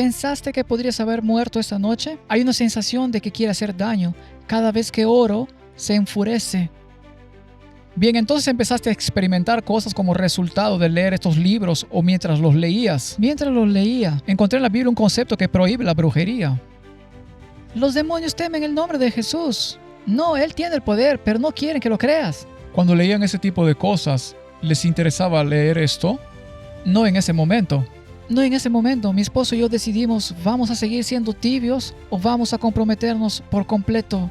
¿Pensaste que podrías haber muerto esta noche? Hay una sensación de que quiere hacer daño. Cada vez que oro, se enfurece. Bien, entonces empezaste a experimentar cosas como resultado de leer estos libros o mientras los leías. Mientras los leía, encontré en la Biblia un concepto que prohíbe la brujería. Los demonios temen el nombre de Jesús. No, Él tiene el poder, pero no quieren que lo creas. Cuando leían ese tipo de cosas, ¿les interesaba leer esto? No en ese momento. No en ese momento. Mi esposo y yo decidimos, ¿vamos a seguir siendo tibios o vamos a comprometernos por completo?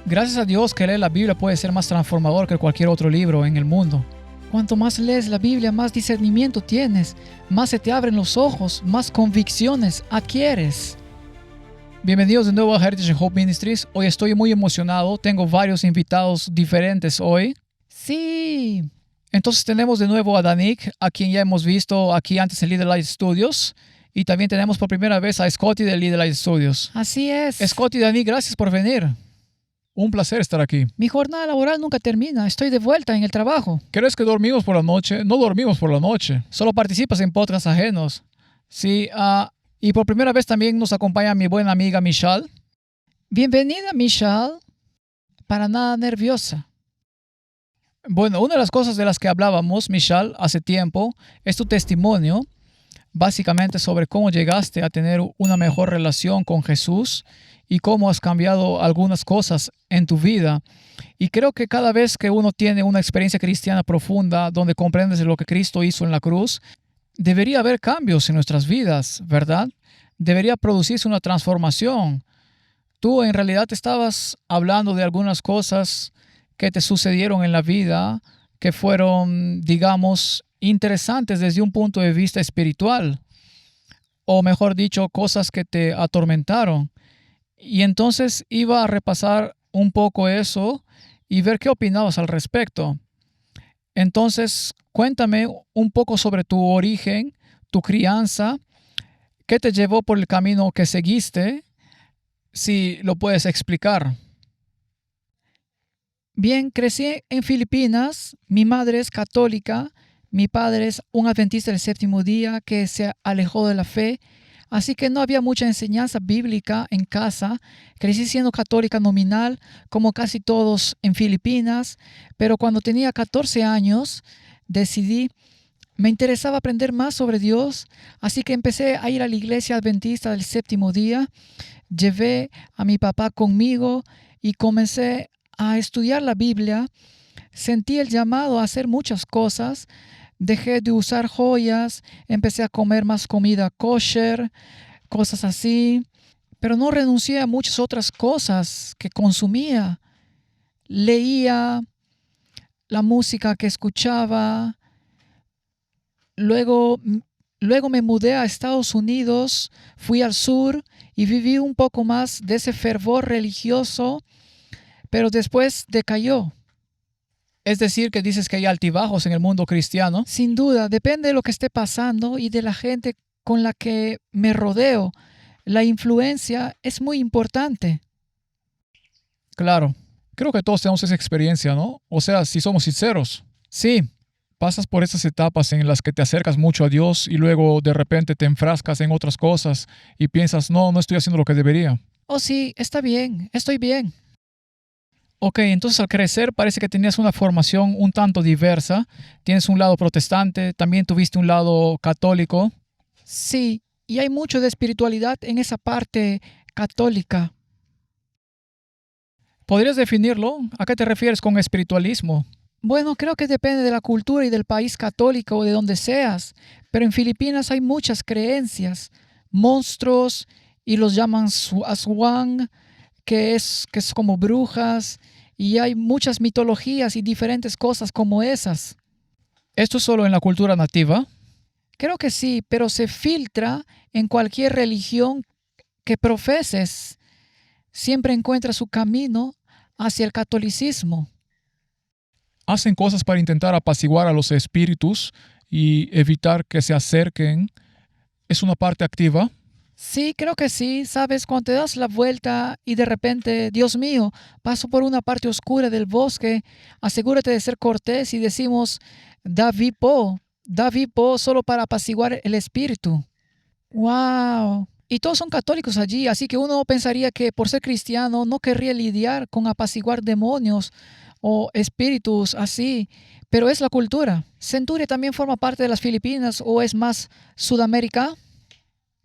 Gracias a Dios que leer la Biblia puede ser más transformador que cualquier otro libro en el mundo. Cuanto más lees la Biblia, más discernimiento tienes, más se te abren los ojos, más convicciones adquieres. Bienvenidos de nuevo a Heritage Hope Ministries. Hoy estoy muy emocionado, tengo varios invitados diferentes hoy. Sí. Entonces tenemos de nuevo a Danik, a quien ya hemos visto aquí antes en Leader Light Studios. Y también tenemos por primera vez a Scotty de Leader Light Studios. Así es. Scotty y Danik, gracias por venir. Un placer estar aquí. Mi jornada laboral nunca termina. Estoy de vuelta en el trabajo. ¿Crees que dormimos por la noche? No dormimos por la noche. Solo participas en podcasts ajenos. Sí, y por primera vez también nos acompaña mi buena amiga Michelle. Bienvenida, Michelle. Para nada nerviosa. Bueno, una de las cosas de las que hablábamos, Michelle, hace tiempo, es tu testimonio, básicamente sobre cómo llegaste a tener una mejor relación con Jesús y cómo has cambiado algunas cosas en tu vida. Y creo que cada vez que uno tiene una experiencia cristiana profunda, donde comprendes lo que Cristo hizo en la cruz, debería haber cambios en nuestras vidas, ¿verdad? Debería producirse una transformación. Tú en realidad estabas hablando de algunas cosas que te sucedieron en la vida, que fueron, digamos, interesantes desde un punto de vista espiritual, o mejor dicho, cosas que te atormentaron. Y entonces iba a repasar un poco eso y ver qué opinabas al respecto. Entonces, cuéntame un poco sobre tu origen, tu crianza, qué te llevó por el camino que seguiste, si lo puedes explicar. Bien, crecí en Filipinas. Mi madre es católica. Mi padre es un adventista del séptimo día que se alejó de la fe. Así que no había mucha enseñanza bíblica en casa. Crecí siendo católica nominal, como casi todos en Filipinas. Pero cuando tenía 14 años, me interesaba aprender más sobre Dios. Así que empecé a ir a la iglesia adventista del séptimo día. Llevé a mi papá conmigo y comencé a estudiar la Biblia. Sentí el llamado a hacer muchas cosas. Dejé de usar joyas, empecé a comer más comida kosher, cosas así. Pero no renuncié a muchas otras cosas que consumía. Leía la música que escuchaba. Luego me mudé a Estados Unidos, fui al sur y viví un poco más de ese fervor religioso, pero después decayó. Es decir, que dices que hay altibajos en el mundo cristiano. Sin duda, depende de lo que esté pasando y de la gente con la que me rodeo. La influencia es muy importante. Claro, creo que todos tenemos esa experiencia, ¿no? O sea, si somos sinceros. Sí. Pasas por esas etapas en las que te acercas mucho a Dios y luego de repente te enfrascas en otras cosas y piensas, no estoy haciendo lo que debería. Oh, sí, está bien, estoy bien. Ok, entonces al crecer parece que tenías una formación un tanto diversa. Tienes un lado protestante, también tuviste un lado católico. Sí, y hay mucho de espiritualidad en esa parte católica. ¿Podrías definirlo? ¿A qué te refieres con espiritualismo? Bueno, creo que depende de la cultura y del país católico o de donde seas, pero en Filipinas hay muchas creencias, monstruos, y los llaman aswang, que es como brujas, y hay muchas mitologías y diferentes cosas como esas. ¿Esto es solo en la cultura nativa? Creo que sí, pero se filtra en cualquier religión que profeses. Siempre encuentra su camino hacia el catolicismo. ¿Hacen cosas para intentar apaciguar a los espíritus y evitar que se acerquen? ¿Es una parte activa? Sí, creo que sí. Sabes, cuando te das la vuelta y de repente, Dios mío, paso por una parte oscura del bosque, asegúrate de ser cortés y decimos, David Po, solo para apaciguar el espíritu. ¡Wow! Y todos son católicos allí, así que uno pensaría que por ser cristiano no querría lidiar con apaciguar demonios o espíritus así, pero es la cultura. ¿Centuria también forma parte de las Filipinas o es más Sudamérica?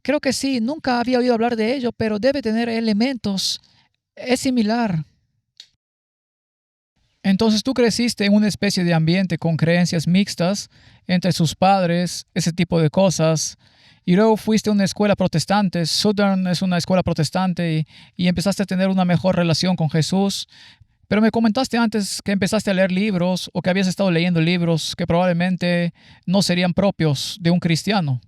Creo que sí, nunca había oído hablar de ello, pero debe tener elementos. Es similar. Entonces tú creciste en una especie de ambiente con creencias mixtas entre sus padres, ese tipo de cosas, y luego fuiste a una escuela protestante. Southern es una escuela protestante y empezaste a tener una mejor relación con Jesús. Pero me comentaste antes que empezaste a leer libros o que habías estado leyendo libros que probablemente no serían propios de un cristiano.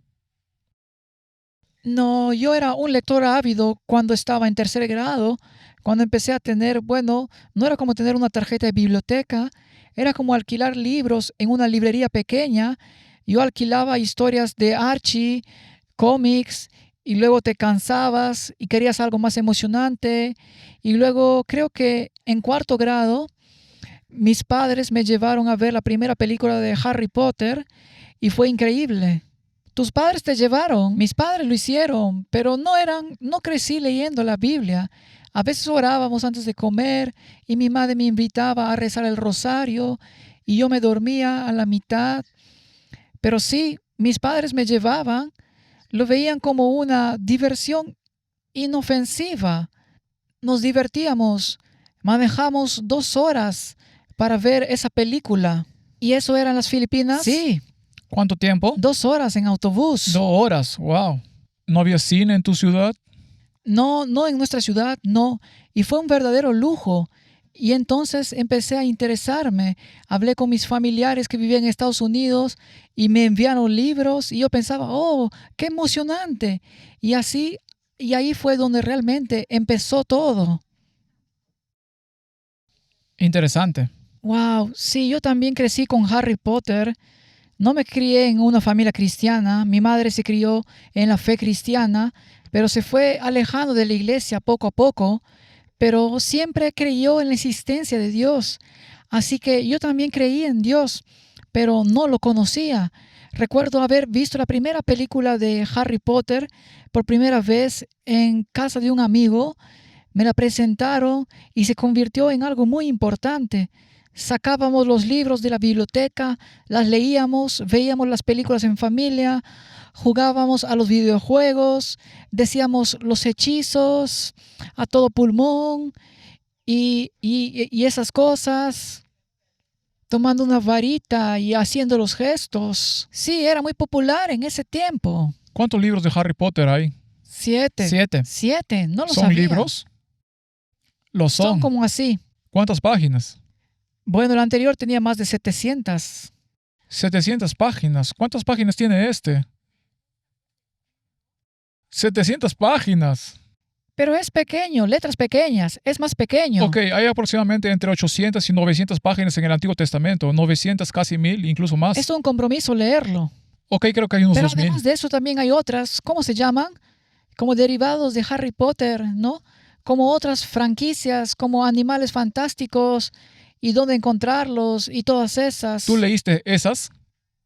No, yo era un lector ávido cuando estaba en tercer grado, cuando empecé a tener, bueno, no era como tener una tarjeta de biblioteca, era como alquilar libros en una librería pequeña. Yo alquilaba historias de Archie, cómics, y luego te cansabas y querías algo más emocionante. Y luego creo que en cuarto grado mis padres me llevaron a ver la primera película de Harry Potter y fue increíble. Tus padres te llevaron, mis padres lo hicieron, pero no crecí leyendo la Biblia. A veces orábamos antes de comer y mi madre me invitaba a rezar el rosario y yo me dormía a la mitad. Pero sí, mis padres me llevaban, lo veían como una diversión inofensiva. Nos divertíamos, manejamos 2 horas para ver esa película. ¿Y eso era en las Filipinas? Sí. ¿Cuánto tiempo? 2 horas en autobús. 2 horas, wow. ¿No había cine en tu ciudad? No, no en nuestra ciudad, no. Y fue un verdadero lujo. Y entonces empecé a interesarme. Hablé con mis familiares que vivían en Estados Unidos y me enviaron libros y yo pensaba, oh, qué emocionante. Y ahí fue donde realmente empezó todo. Interesante. Wow, sí, yo también crecí con Harry Potter. No me crié en una familia cristiana. Mi madre se crió en la fe cristiana, pero se fue alejando de la iglesia poco a poco, pero siempre creyó en la existencia de Dios. Así que yo también creí en Dios, pero no lo conocía. Recuerdo haber visto la primera película de Harry Potter por primera vez en casa de un amigo. Me la presentaron y se convirtió en algo muy importante. Sacábamos los libros de la biblioteca, las leíamos, veíamos las películas en familia, jugábamos a los videojuegos, decíamos los hechizos a todo pulmón y esas cosas, tomando una varita y haciendo los gestos. Sí, era muy popular en ese tiempo. ¿Cuántos libros de Harry Potter hay? 7. 7. 7, no lo ¿Son sabía. libros? Lo son. Son como así. ¿Cuántas páginas? Bueno, el anterior tenía más de 700. 700 páginas. ¿Cuántas páginas tiene este? 700 páginas. Pero es pequeño, letras pequeñas, es más pequeño. Ok, hay aproximadamente entre 800 y 900 páginas en el Antiguo Testamento. 900, casi 1000, incluso más. Es un compromiso leerlo. Ok, creo que hay unos Pero 2000. además de eso también hay otras, ¿cómo se llaman? Como derivados de Harry Potter, ¿no? Como otras franquicias, como Animales Fantásticos y dónde encontrarlos y todas esas. ¿Tú leíste esas?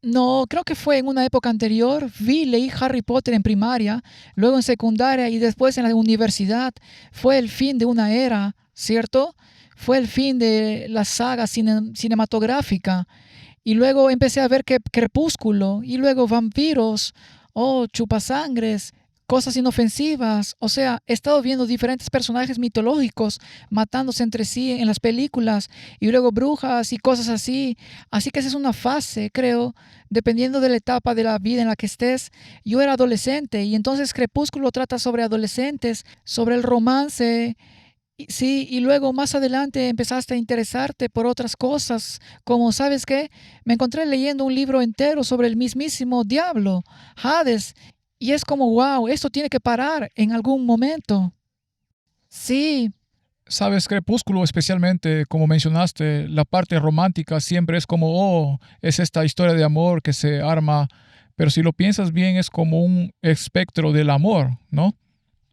No, creo que fue en una época anterior. Leí Harry Potter en primaria, luego en secundaria y después en la universidad. Fue el fin de una era, ¿cierto? Fue el fin de la saga cinematográfica. Y luego empecé a ver Crepúsculo y luego vampiros, chupasangres, cosas inofensivas. O sea, he estado viendo diferentes personajes mitológicos matándose entre sí en las películas y luego brujas y cosas así. Así que esa es una fase, creo, dependiendo de la etapa de la vida en la que estés. Yo era adolescente y entonces Crepúsculo trata sobre adolescentes, sobre el romance. Sí, y luego más adelante empezaste a interesarte por otras cosas, como, ¿sabes qué? Me encontré leyendo un libro entero sobre el mismísimo diablo, Hades, y es como, wow, esto tiene que parar en algún momento. Sí. Sabes, Crepúsculo especialmente, como mencionaste, la parte romántica siempre es como, es esta historia de amor que se arma, pero si lo piensas bien es como un espectro del amor, ¿no?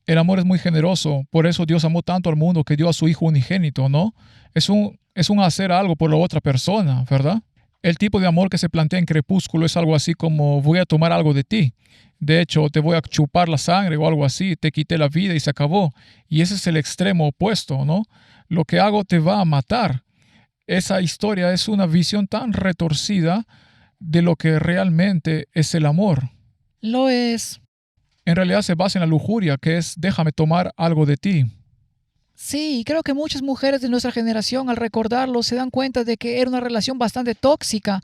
El amor es muy generoso, por eso Dios amó tanto al mundo que dio a su Hijo unigénito, ¿no? Es un hacer algo por la otra persona, ¿verdad? El tipo de amor que se plantea en Crepúsculo es algo así como voy a tomar algo de ti. De hecho, te voy a chupar la sangre o algo así, te quité la vida y se acabó. Y ese es el extremo opuesto, ¿no? Lo que hago te va a matar. Esa historia es una visión tan retorcida de lo que realmente es el amor. Lo es. En realidad se basa en la lujuria, que es déjame tomar algo de ti. Sí, creo que muchas mujeres de nuestra generación al recordarlo se dan cuenta de que era una relación bastante tóxica.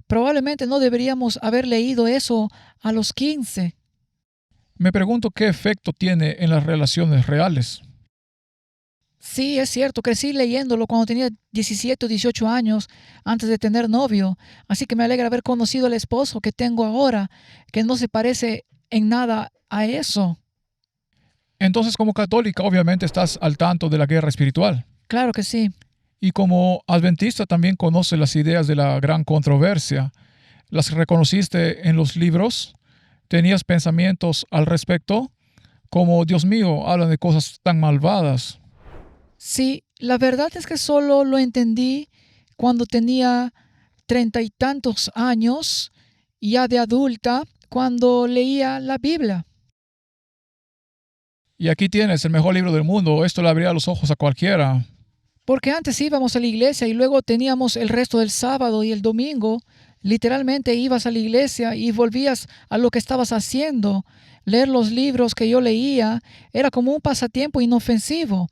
Probablemente no deberíamos haber leído eso a los 15. Me pregunto qué efecto tiene en las relaciones reales. Sí, es cierto, crecí leyéndolo cuando tenía 17 o 18 años antes de tener novio, así que me alegra haber conocido al esposo que tengo ahora, que no se parece en nada a eso. Entonces, como católica, obviamente estás al tanto de la guerra espiritual. Claro que sí. Y como adventista también conoces las ideas de la gran controversia. ¿Las reconociste en los libros? ¿Tenías pensamientos al respecto? Como, Dios mío, hablan de cosas tan malvadas. Sí, la verdad es que solo lo entendí cuando tenía 30 y tantos años, ya de adulta, cuando leía la Biblia. Y aquí tienes el mejor libro del mundo. Esto le abrirá los ojos a cualquiera. Porque antes íbamos a la iglesia y luego teníamos el resto del sábado y el domingo. Literalmente ibas a la iglesia y volvías a lo que estabas haciendo. Leer los libros que yo leía era como un pasatiempo inofensivo.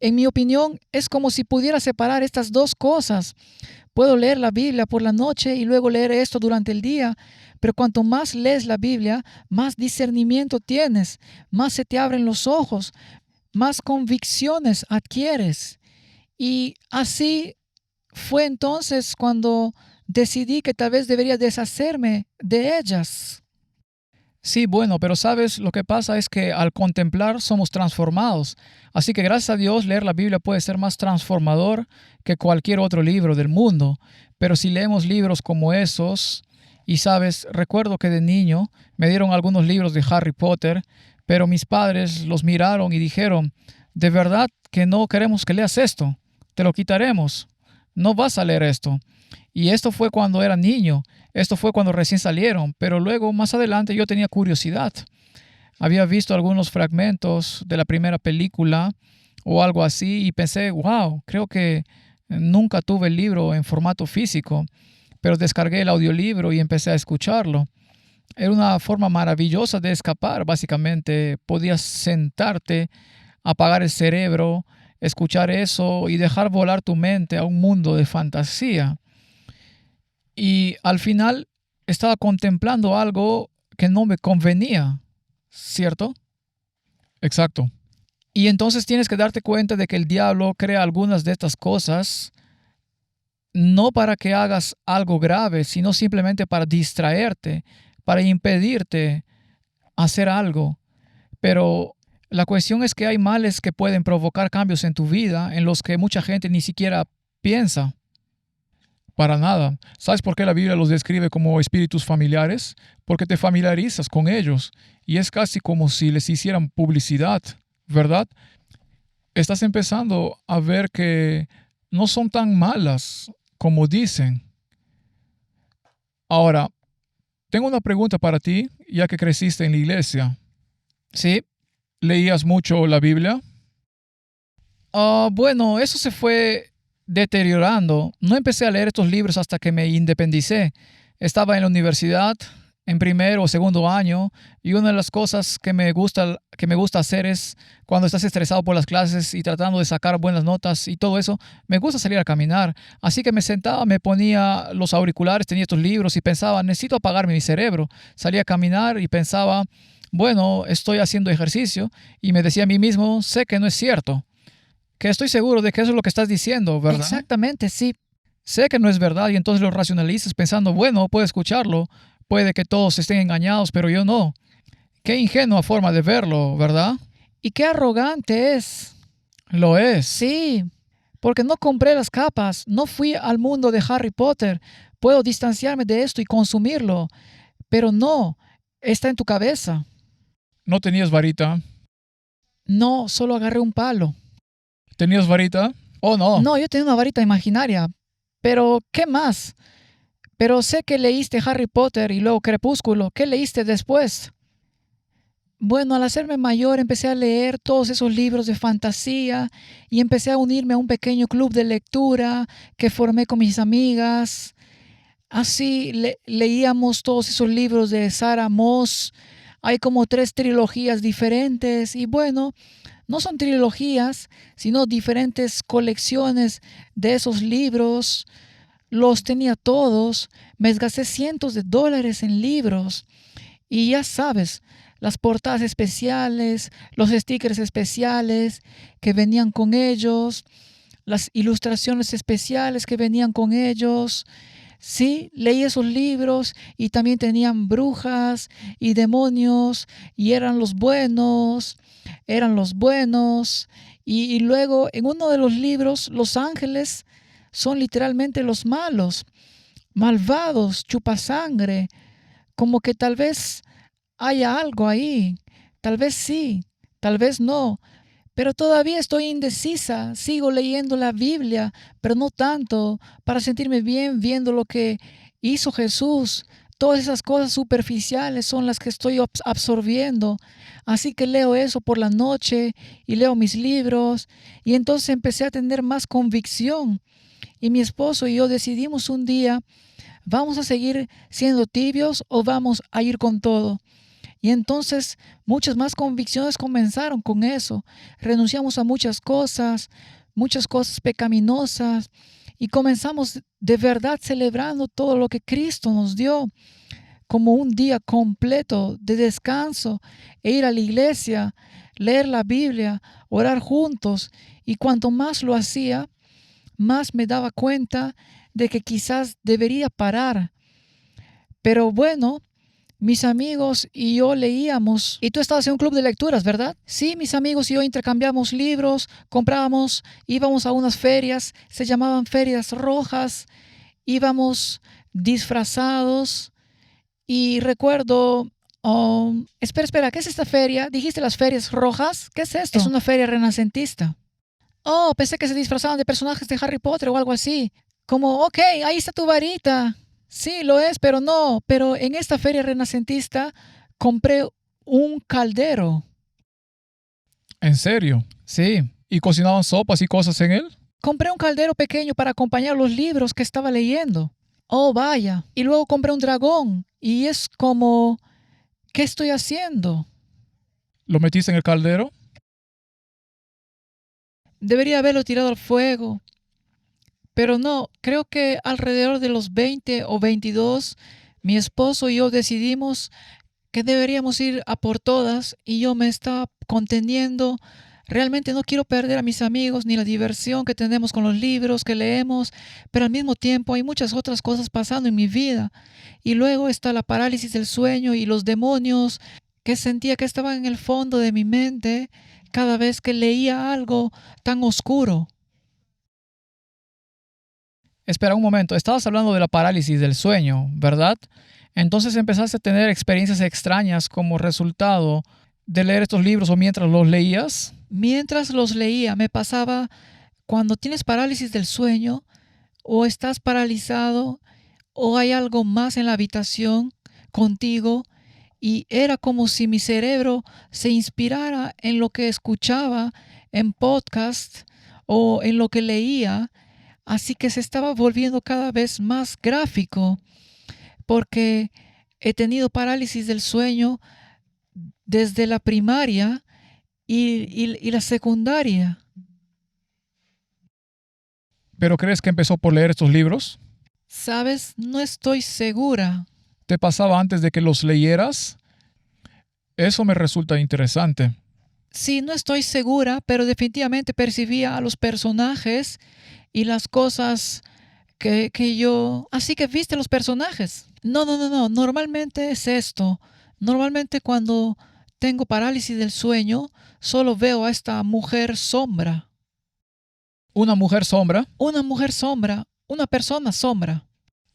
En mi opinión, es como si pudiera separar estas dos cosas. Puedo leer la Biblia por la noche y luego leer esto durante el día, pero cuanto más lees la Biblia, más discernimiento tienes, más se te abren los ojos, más convicciones adquieres. Y así fue entonces cuando decidí que tal vez debería deshacerme de ellas. Sí, bueno, pero sabes, lo que pasa es que al contemplar somos transformados. Así que gracias a Dios leer la Biblia puede ser más transformador que cualquier otro libro del mundo. Pero si leemos libros como esos, y sabes, recuerdo que de niño me dieron algunos libros de Harry Potter, pero mis padres los miraron y dijeron, de verdad que no queremos que leas esto, te lo quitaremos, no vas a leer esto. Y esto fue cuando era niño. Esto fue cuando recién salieron, pero luego más adelante yo tenía curiosidad. Había visto algunos fragmentos de la primera película o algo así y pensé, wow, creo que nunca tuve el libro en formato físico, pero descargué el audiolibro y empecé a escucharlo. Era una forma maravillosa de escapar, básicamente. Podías sentarte, apagar el cerebro, escuchar eso y dejar volar tu mente a un mundo de fantasía. Y al final estaba contemplando algo que no me convenía, ¿cierto? Exacto. Y entonces tienes que darte cuenta de que el diablo crea algunas de estas cosas no para que hagas algo grave, sino simplemente para distraerte, para impedirte hacer algo. Pero la cuestión es que hay males que pueden provocar cambios en tu vida en los que mucha gente ni siquiera piensa. Para nada. ¿Sabes por qué la Biblia los describe como espíritus familiares? Porque te familiarizas con ellos y es casi como si les hicieran publicidad, ¿verdad? Estás empezando a ver que no son tan malas como dicen. Ahora, tengo una pregunta para ti, ya que creciste en la iglesia. Sí. ¿Leías mucho la Biblia? Bueno, eso se fue deteriorando. No empecé a leer estos libros hasta que me independicé. Estaba en la universidad, en primer o segundo año, y una de las cosas que me gusta hacer es cuando estás estresado por las clases y tratando de sacar buenas notas y todo eso, me gusta salir a caminar. Así que me sentaba, me ponía los auriculares, tenía estos libros y pensaba, necesito apagarme mi cerebro. Salía a caminar y pensaba, bueno, estoy haciendo ejercicio, y me decía a mí mismo, sé que no es cierto, que estoy seguro de que eso es lo que estás diciendo, ¿verdad? Exactamente, sí. Sé que no es verdad y entonces lo racionalizas pensando, bueno, puedo escucharlo, puede que todos estén engañados, pero yo no. Qué ingenua forma de verlo, ¿verdad? Y qué arrogante es. Lo es. Sí, porque no compré las capas, no fui al mundo de Harry Potter. Puedo distanciarme de esto y consumirlo, pero no, está en tu cabeza. ¿No tenías varita? No, solo agarré un palo. ¿Tenías varita? Oh, no. No, yo tenía una varita imaginaria, pero ¿qué más? Pero sé que leíste Harry Potter y luego Crepúsculo. ¿Qué leíste después? Bueno, al hacerme mayor empecé a leer todos esos libros de fantasía y empecé a unirme a un pequeño club de lectura que formé con mis amigas. Así leíamos todos esos libros de Sarah Moss. Hay como 3 trilogías diferentes y bueno, no son trilogías, sino diferentes colecciones de esos libros. Los tenía todos. Me gasté cientos de dólares en libros. Y ya sabes, las portadas especiales, los stickers especiales que venían con ellos, las ilustraciones especiales que venían con ellos. Sí, leí esos libros y también tenían brujas y demonios y eran los buenos. Y luego en uno de los libros, los ángeles son literalmente los malos, malvados, chupasangre, como que tal vez haya algo ahí, tal vez sí, tal vez no. Pero todavía estoy indecisa, sigo leyendo la Biblia, pero no tanto para sentirme bien viendo lo que hizo Jesús. Todas esas cosas superficiales son las que estoy absorbiendo. Así que leo eso por la noche y leo mis libros y entonces empecé a tener más convicción. Y mi esposo y yo decidimos un día, ¿vamos a seguir siendo tibios o vamos a ir con todo? Y entonces muchas más convicciones comenzaron con eso. Renunciamos a muchas cosas pecaminosas y comenzamos de verdad celebrando todo lo que Cristo nos dio como un día completo de descanso e ir a la iglesia, leer la Biblia, orar juntos. Y cuanto más lo hacía, más me daba cuenta de que quizás debería parar. Pero bueno, mis amigos y yo leíamos. Y tú estabas en un club de lecturas, ¿verdad? Sí, mis amigos y yo intercambiamos libros, comprábamos, íbamos a unas ferias, se llamaban ferias rojas, íbamos disfrazados. Y recuerdo, espera, ¿qué es esta feria? ¿Dijiste las ferias rojas? ¿Qué es esto? Es una feria renacentista. Oh, pensé que se disfrazaban de personajes de Harry Potter o algo así. Como, ok, ahí está tu varita. Sí, lo es, pero no. Pero en esta feria renacentista compré un caldero. ¿En serio? Sí. ¿Y cocinaban sopas y cosas en él? Compré un caldero pequeño para acompañar los libros que estaba leyendo. Oh, vaya. Y luego compré un dragón. Y es como, ¿qué estoy haciendo? ¿Lo metiste en el caldero? Debería haberlo tirado al fuego. Pero no, creo que alrededor de los 20 o 22, mi esposo y yo decidimos que deberíamos ir a por todas y yo me estaba conteniendo. Realmente no quiero perder a mis amigos ni la diversión que tenemos con los libros que leemos, pero al mismo tiempo hay muchas otras cosas pasando en mi vida. Y luego está la parálisis del sueño y los demonios que sentía que estaban en el fondo de mi mente cada vez que leía algo tan oscuro. Espera un momento, estabas hablando de la parálisis del sueño, ¿verdad? Entonces empezaste a tener experiencias extrañas como resultado de leer estos libros o mientras los leías. Mientras los leía, me pasaba cuando tienes parálisis del sueño o estás paralizado o hay algo más en la habitación contigo y era como si mi cerebro se inspirara en lo que escuchaba en podcast o en lo que leía, así que se estaba volviendo cada vez más gráfico porque he tenido parálisis del sueño desde la primaria y la secundaria. ¿Pero crees que empezó por leer estos libros? ¿Sabes? No estoy segura. ¿Te pasaba antes de que los leyeras? Eso me resulta interesante. Sí, no estoy segura, pero definitivamente percibía a los personajes y las cosas que yo... Así que viste los personajes. No. Normalmente es esto. Normalmente cuando tengo parálisis del sueño, solo veo a esta mujer sombra. ¿Una mujer sombra? Una mujer sombra. Una persona sombra.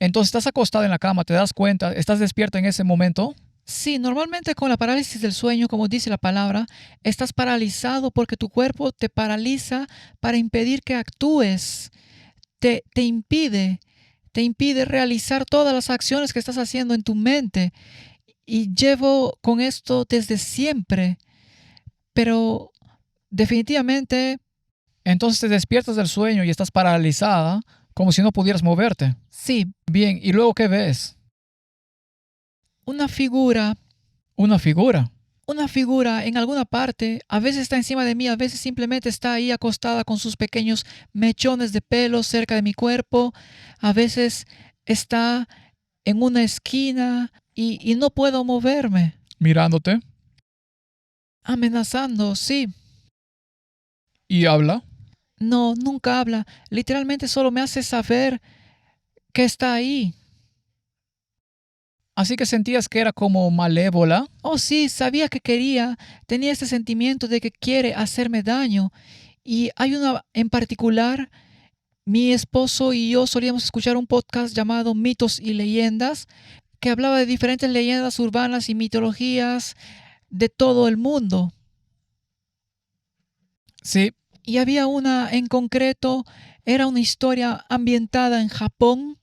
Entonces estás acostada en la cama, te das cuenta, estás despierta en ese momento. Sí, normalmente con la parálisis del sueño, como dice la palabra, estás paralizado porque tu cuerpo te paraliza para impedir que actúes. Te impide te impide realizar todas las acciones que estás haciendo en tu mente. Y llevo con esto desde siempre. Pero definitivamente, Entonces te despiertas del sueño y estás paralizada, como si no pudieras moverte. sí, Bien, ¿y luego qué ves? una figura. Una figura. Una figura en alguna parte, a veces está encima de mí, a veces simplemente está ahí acostada con sus pequeños mechones de pelo cerca de mi cuerpo, a veces está en una esquina y no puedo moverme, Mirándote. amenazando, sí. ¿Y habla? No, nunca habla, literalmente solo me hace saber que está ahí. Así que sentías que era como malévola. Oh, sí, sabía que quería, tenía este sentimiento de que quiere hacerme daño. Y hay una en particular. Mi esposo y yo solíamos escuchar un podcast llamado Mitos y Leyendas, que hablaba de diferentes leyendas urbanas y mitologías de todo el mundo. Sí. Y había una en concreto, era una historia ambientada en Japón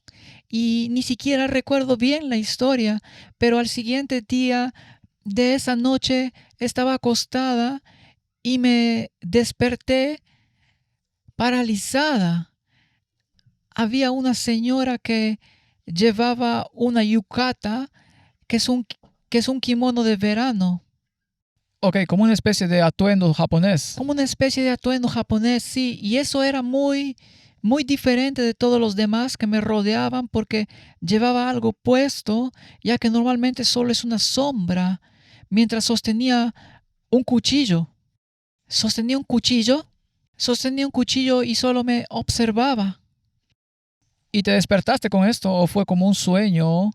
y ni siquiera recuerdo bien la historia, pero al siguiente día de esa noche estaba acostada y me desperté paralizada. Había una señora que llevaba una yukata, que es un kimono de verano, Ok, como una especie de atuendo japonés. como una especie de atuendo japonés, sí, y eso era muy, muy diferente de todos los demás que me rodeaban porque llevaba algo puesto, ya que normalmente solo es una sombra, mientras sostenía un cuchillo. Sostenía un cuchillo y solo me observaba. ¿Y te despertaste con esto o fue como un sueño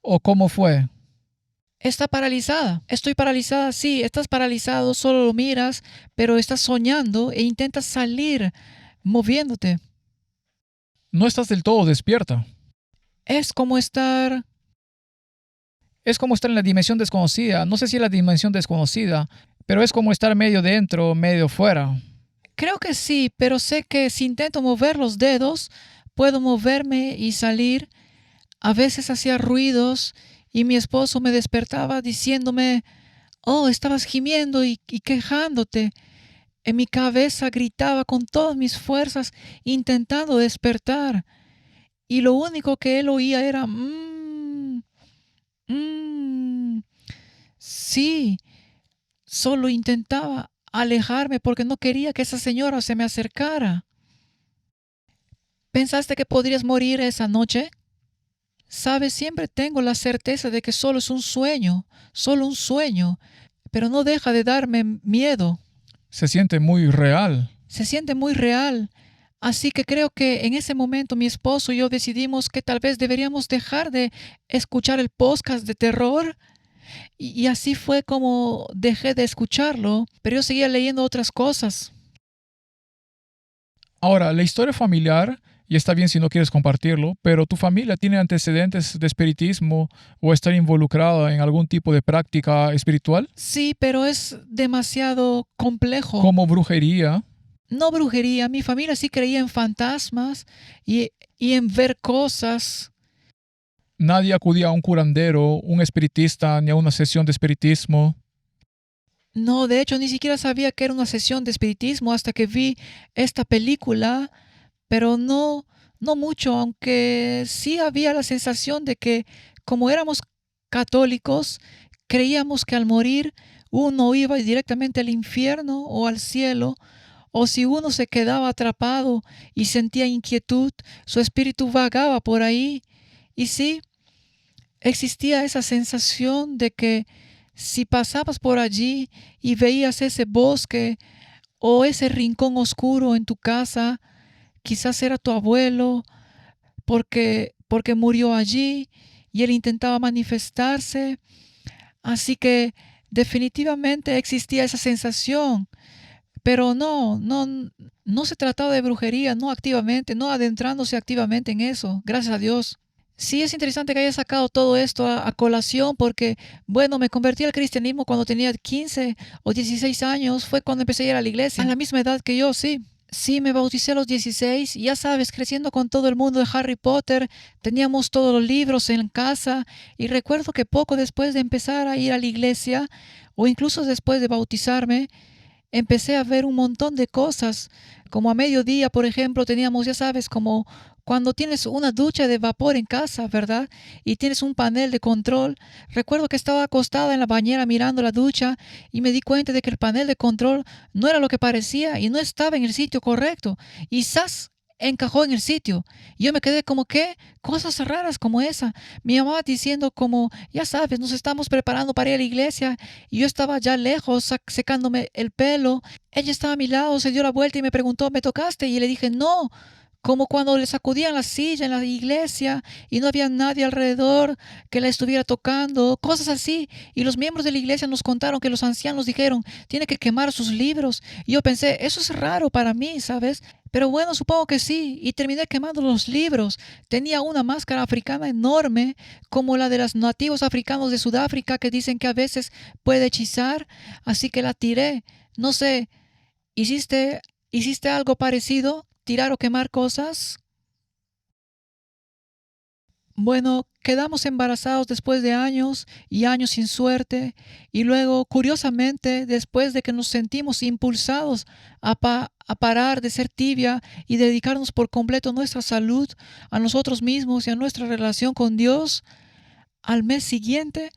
o cómo fue? Está paralizada. Estoy paralizada, sí, estás paralizado, solo lo miras, pero estás soñando e intentas salir moviéndote. No estás del todo despierta. Es como estar... Es como estar en la dimensión desconocida. No sé si es la dimensión desconocida, pero es como estar medio dentro, medio fuera. Creo que sí, pero sé que si intento mover los dedos, puedo moverme y salir. A veces hacía ruidos y mi esposo me despertaba diciéndome, oh, estabas gimiendo y quejándote. En mi cabeza gritaba con todas mis fuerzas intentando despertar. Y lo único que él oía era, mmm. Sí, solo intentaba alejarme porque no quería que esa señora se me acercara. ¿Pensaste que podrías morir esa noche? Sabes, siempre tengo la certeza de que solo es solo un sueño, pero no deja de darme miedo. Se siente muy real. Se siente muy real. Así que creo que en ese momento mi esposo y yo decidimos que tal vez deberíamos dejar de escuchar el podcast de terror. Y así fue como dejé de escucharlo, pero yo seguía leyendo otras cosas. Ahora, la historia familiar, y está bien si no quieres compartirlo, pero tu familia tiene antecedentes de espiritismo o estar involucrada en algún tipo de práctica espiritual, Sí, pero es demasiado complejo. como brujería. No brujería, mi familia sí creía en fantasmas y en ver cosas. Nadie acudía a un curandero, un espiritista, ni a una sesión de espiritismo. No, de hecho, ni siquiera sabía que era una sesión de espiritismo hasta que vi esta película, pero no mucho, aunque sí había la sensación de que como éramos católicos, creíamos que al morir uno iba directamente al infierno o al cielo, o si uno se quedaba atrapado y sentía inquietud, su espíritu vagaba por ahí. Y sí, existía esa sensación de que si pasabas por allí y veías ese bosque o ese rincón oscuro en tu casa, quizás era tu abuelo porque murió allí y él intentaba manifestarse. Así que definitivamente existía esa sensación, pero no se trataba de brujería, no activamente, no adentrándose activamente en eso, gracias a Dios. Sí, es interesante que haya sacado todo esto a colación porque, bueno, me convertí al cristianismo cuando tenía 15 o 16 años. Fue cuando empecé a ir a la iglesia. A la misma edad que yo, sí. Sí, me bauticé a los 16. Ya sabes, creciendo con todo el mundo de Harry Potter, teníamos todos los libros en casa y recuerdo que poco después de empezar a ir a la iglesia o incluso después de bautizarme, empecé a ver un montón de cosas. Como a mediodía, por ejemplo, teníamos, ya sabes, como cuando tienes una ducha de vapor en casa, ¿verdad? Y tienes un panel de control. Recuerdo que estaba acostada en la bañera mirando la ducha y me di cuenta de que el panel de control no era lo que parecía y no estaba en el sitio correcto. Y ¡zas! Encajó en el sitio. Y yo me quedé como, ¿qué? Cosas raras como esa. Mi mamá diciendo como, ya sabes, nos estamos preparando para ir a la iglesia. Y yo estaba ya lejos, secándome el pelo. Ella estaba a mi lado, se dio la vuelta y me preguntó, ¿me tocaste? Y le dije, no. Como cuando le sacudían la silla en la iglesia y no había nadie alrededor que la estuviera tocando, cosas así. Y los miembros de la iglesia nos contaron que los ancianos dijeron, tiene que quemar sus libros. Y yo pensé, eso es raro para mí, ¿sabes? Pero bueno, supongo que sí. Y terminé quemando los libros. Tenía una máscara africana enorme, como la de los nativos africanos de Sudáfrica, que dicen que a veces puede hechizar. Así que la tiré. No sé, ¿hiciste algo parecido? ¿Tirar o quemar cosas? Bueno, quedamos embarazados después de años y años sin suerte y luego, curiosamente, después de que nos sentimos impulsados a parar de ser tibia y dedicarnos por completo a nuestra salud, a nosotros mismos y a nuestra relación con Dios, al mes siguiente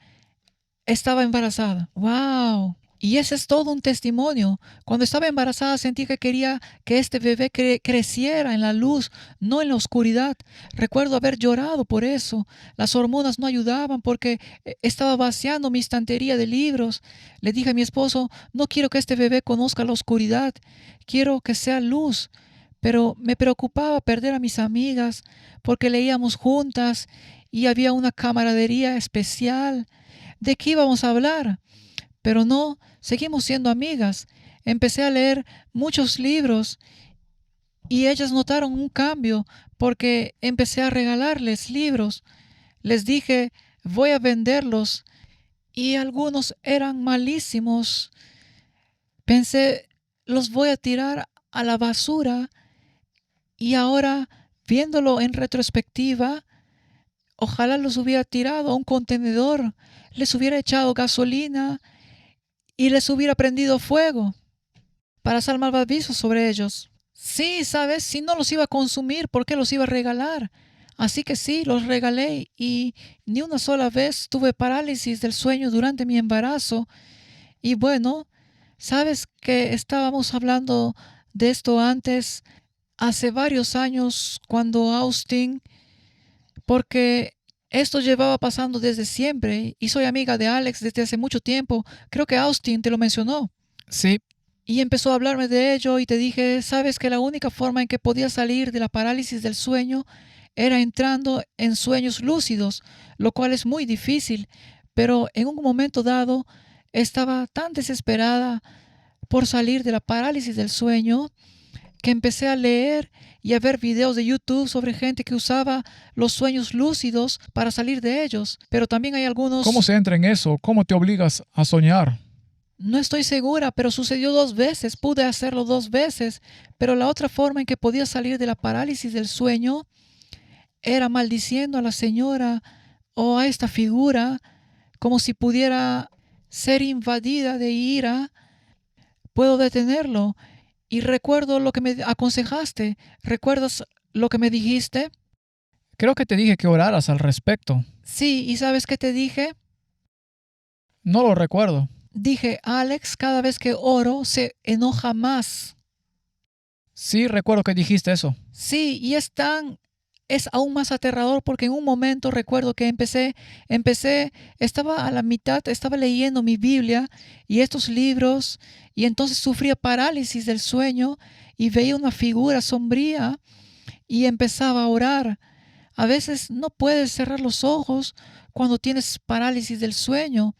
estaba embarazada. ¡Wow! Y ese es todo un testimonio. Cuando estaba embarazada sentí que quería que este bebé creciera en la luz, no en la oscuridad. Recuerdo haber llorado por eso. Las hormonas no ayudaban porque estaba vaciando mi estantería de libros. Le dije a mi esposo, no quiero que este bebé conozca la oscuridad. Quiero que sea luz. Pero me preocupaba perder a mis amigas porque leíamos juntas y había una camaradería especial. ¿De qué íbamos a hablar? Pero no, seguimos siendo amigas. Empecé a leer muchos libros y ellas notaron un cambio porque empecé a regalarles libros. Les dije, voy a venderlos y algunos eran malísimos. Pensé, los voy a tirar a la basura y ahora, viéndolo en retrospectiva, ojalá los hubiera tirado a un contenedor, les hubiera echado gasolina y les hubiera prendido fuego para hacer malvaviscos sobre ellos. Sí, ¿sabes? Si no los iba a consumir, ¿por qué los iba a regalar? Así que sí, los regalé y ni una sola vez tuve parálisis del sueño durante mi embarazo. Y bueno, ¿sabes que estábamos hablando de esto antes, hace varios años, cuando Austin, porque esto llevaba pasando desde siempre y soy amiga de Alex desde hace mucho tiempo. Creo que Austin te lo mencionó. Sí, Y empezó a hablarme de ello y te dije, sabes que la única forma en que podía salir de la parálisis del sueño era entrando en sueños lúcidos, lo cual es muy difícil, pero en un momento dado estaba tan desesperada por salir de la parálisis del sueño que empecé a leer y a ver videos de YouTube sobre gente que usaba los sueños lúcidos para salir de ellos, pero también hay algunos... ¿cómo se entra en eso? ¿Cómo te obligas a soñar? No estoy segura, pero sucedió 2 veces. Pude hacerlo 2 veces, pero la otra forma en que podía salir de la parálisis del sueño era maldiciendo a la señora o a esta figura como si pudiera ser invadida de ira. Puedo detenerlo. Y recuerdo lo que me aconsejaste. ¿Recuerdas lo que me dijiste? Creo que te dije que oraras al respecto. Sí, ¿y sabes qué te dije? No lo recuerdo. Dije, Alex, cada vez que oro se enoja más. Sí, recuerdo que dijiste eso. Sí, y es aún más aterrador porque en un momento recuerdo que estaba a la mitad, estaba leyendo mi Biblia y estos libros y entonces sufría parálisis del sueño y veía una figura sombría y empezaba a orar. A veces no puedes cerrar los ojos cuando tienes parálisis del sueño,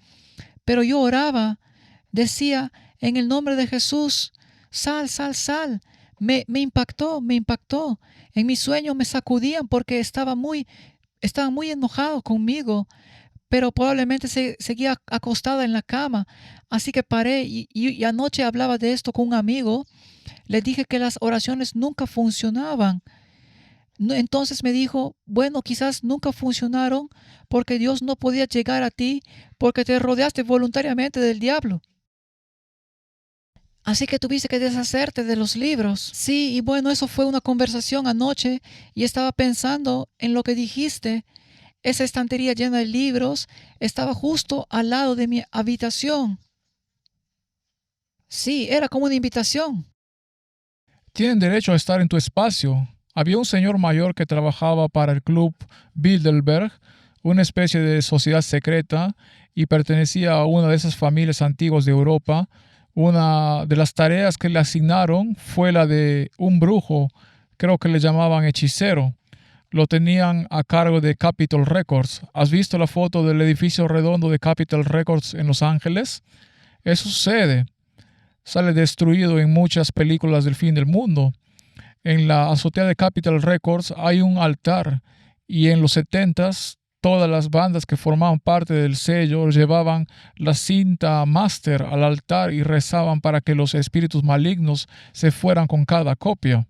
pero yo oraba, decía, en el nombre de Jesús, sal, sal, sal. Me impactó, me impactó. En mi sueño me sacudían porque estaban muy enojados conmigo, pero probablemente seguía acostada en la cama. Así que paré y anoche hablaba de esto con un amigo. Le dije que las oraciones nunca funcionaban. Entonces me dijo, bueno, quizás nunca funcionaron porque Dios no podía llegar a ti porque te rodeaste voluntariamente del diablo. Así que tuviste que deshacerte de los libros. Sí, y bueno, eso fue una conversación anoche y estaba pensando en lo que dijiste. Esa estantería llena de libros estaba justo al lado de mi habitación. Sí, era como una invitación. Tienen derecho a estar en tu espacio. Había un señor mayor que trabajaba para el Club Bilderberg, una especie de sociedad secreta, y pertenecía a una de esas familias antiguas de Europa. Una de las tareas que le asignaron fue la de un brujo, creo que le llamaban hechicero. Lo tenían a cargo de Capitol Records. ¿Has visto la foto del edificio redondo de Capitol Records en Los Ángeles? Eso sucede. Sale destruido en muchas películas del fin del mundo. En la azotea de Capitol Records hay un altar y en los 70s todas las bandas que formaban parte del sello llevaban la cinta máster al altar y rezaban para que los espíritus malignos se fueran con cada copia.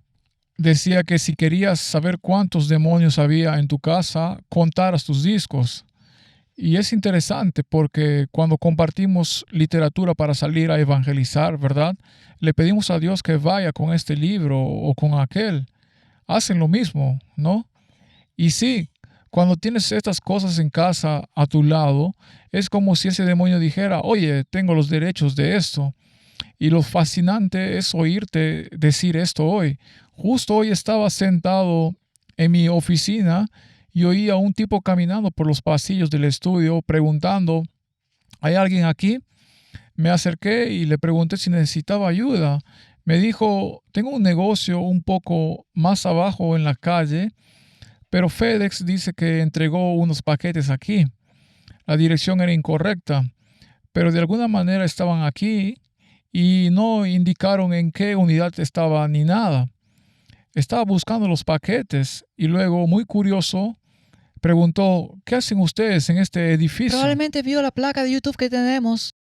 Decía que si querías saber cuántos demonios había en tu casa, contaras tus discos. Y es interesante porque cuando compartimos literatura para salir a evangelizar, ¿verdad? Le pedimos a Dios que vaya con este libro o con aquel. Hacen lo mismo, ¿no? Y sí, cuando tienes estas cosas en casa a tu lado, es como si ese demonio dijera, oye, tengo los derechos de esto. Y lo fascinante es oírte decir esto hoy. Justo hoy estaba sentado en mi oficina y oí a un tipo caminando por los pasillos del estudio preguntando, ¿hay alguien aquí? Me acerqué y le pregunté si necesitaba ayuda. Me dijo, tengo un negocio un poco más abajo en la calle, pero FedEx dice que entregó unos paquetes aquí. La dirección era incorrecta, pero de alguna manera estaban aquí y no indicaron en qué unidad estaba ni nada. Estaba buscando los paquetes y luego, muy curioso, preguntó, ¿qué hacen ustedes en este edificio? Probablemente vio la placa de YouTube que tenemos.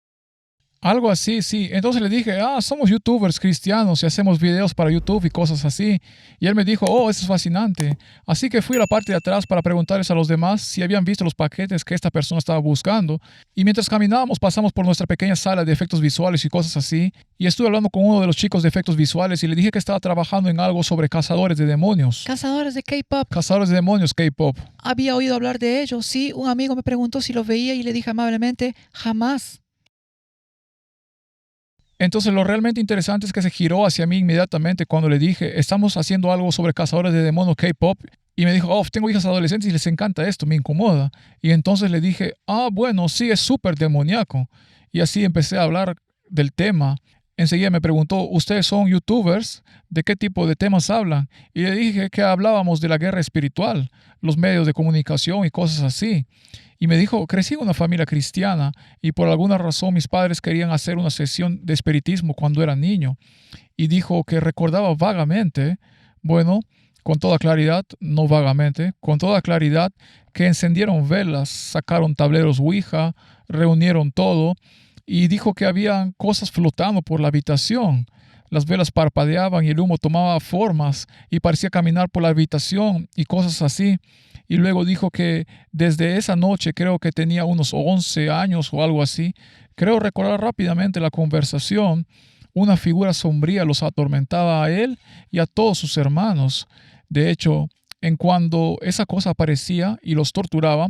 Algo así, sí. Entonces le dije, somos youtubers cristianos y hacemos videos para YouTube y cosas así. Y él me dijo, eso es fascinante. Así que fui a la parte de atrás para preguntarles a los demás si habían visto los paquetes que esta persona estaba buscando. Y mientras caminábamos pasamos por nuestra pequeña sala de efectos visuales y cosas así. Y estuve hablando con uno de los chicos de efectos visuales y le dije que estaba trabajando en algo sobre cazadores de demonios. Cazadores de K-pop. Cazadores de demonios, K-pop. Había oído hablar de ellos. Sí, un amigo me preguntó si los veía y le dije amablemente, jamás. Entonces lo realmente interesante es que se giró hacia mí inmediatamente cuando le dije, estamos haciendo algo sobre cazadores de demonios K-pop. Y me dijo, tengo hijas adolescentes y les encanta esto, me incomoda. Y entonces le dije, bueno, sí, es súper demoníaco. Y así empecé a hablar del tema. Enseguida me preguntó, ¿ustedes son youtubers? ¿De qué tipo de temas hablan? Y le dije que hablábamos de la guerra espiritual, los medios de comunicación y cosas así. Y me dijo, crecí en una familia cristiana y por alguna razón mis padres querían hacer una sesión de espiritismo cuando era niño. Y dijo que recordaba vagamente, bueno, con toda claridad, no vagamente, con toda claridad, que encendieron velas, sacaron tableros Ouija, reunieron todo y dijo que habían cosas flotando por la habitación. Las velas parpadeaban y el humo tomaba formas y parecía caminar por la habitación y cosas así. Y luego dijo que desde esa noche, creo que tenía unos 11 años o algo así, creo recordar rápidamente la conversación, una figura sombría los atormentaba a él y a todos sus hermanos. De hecho, en cuando esa cosa aparecía y los torturaba,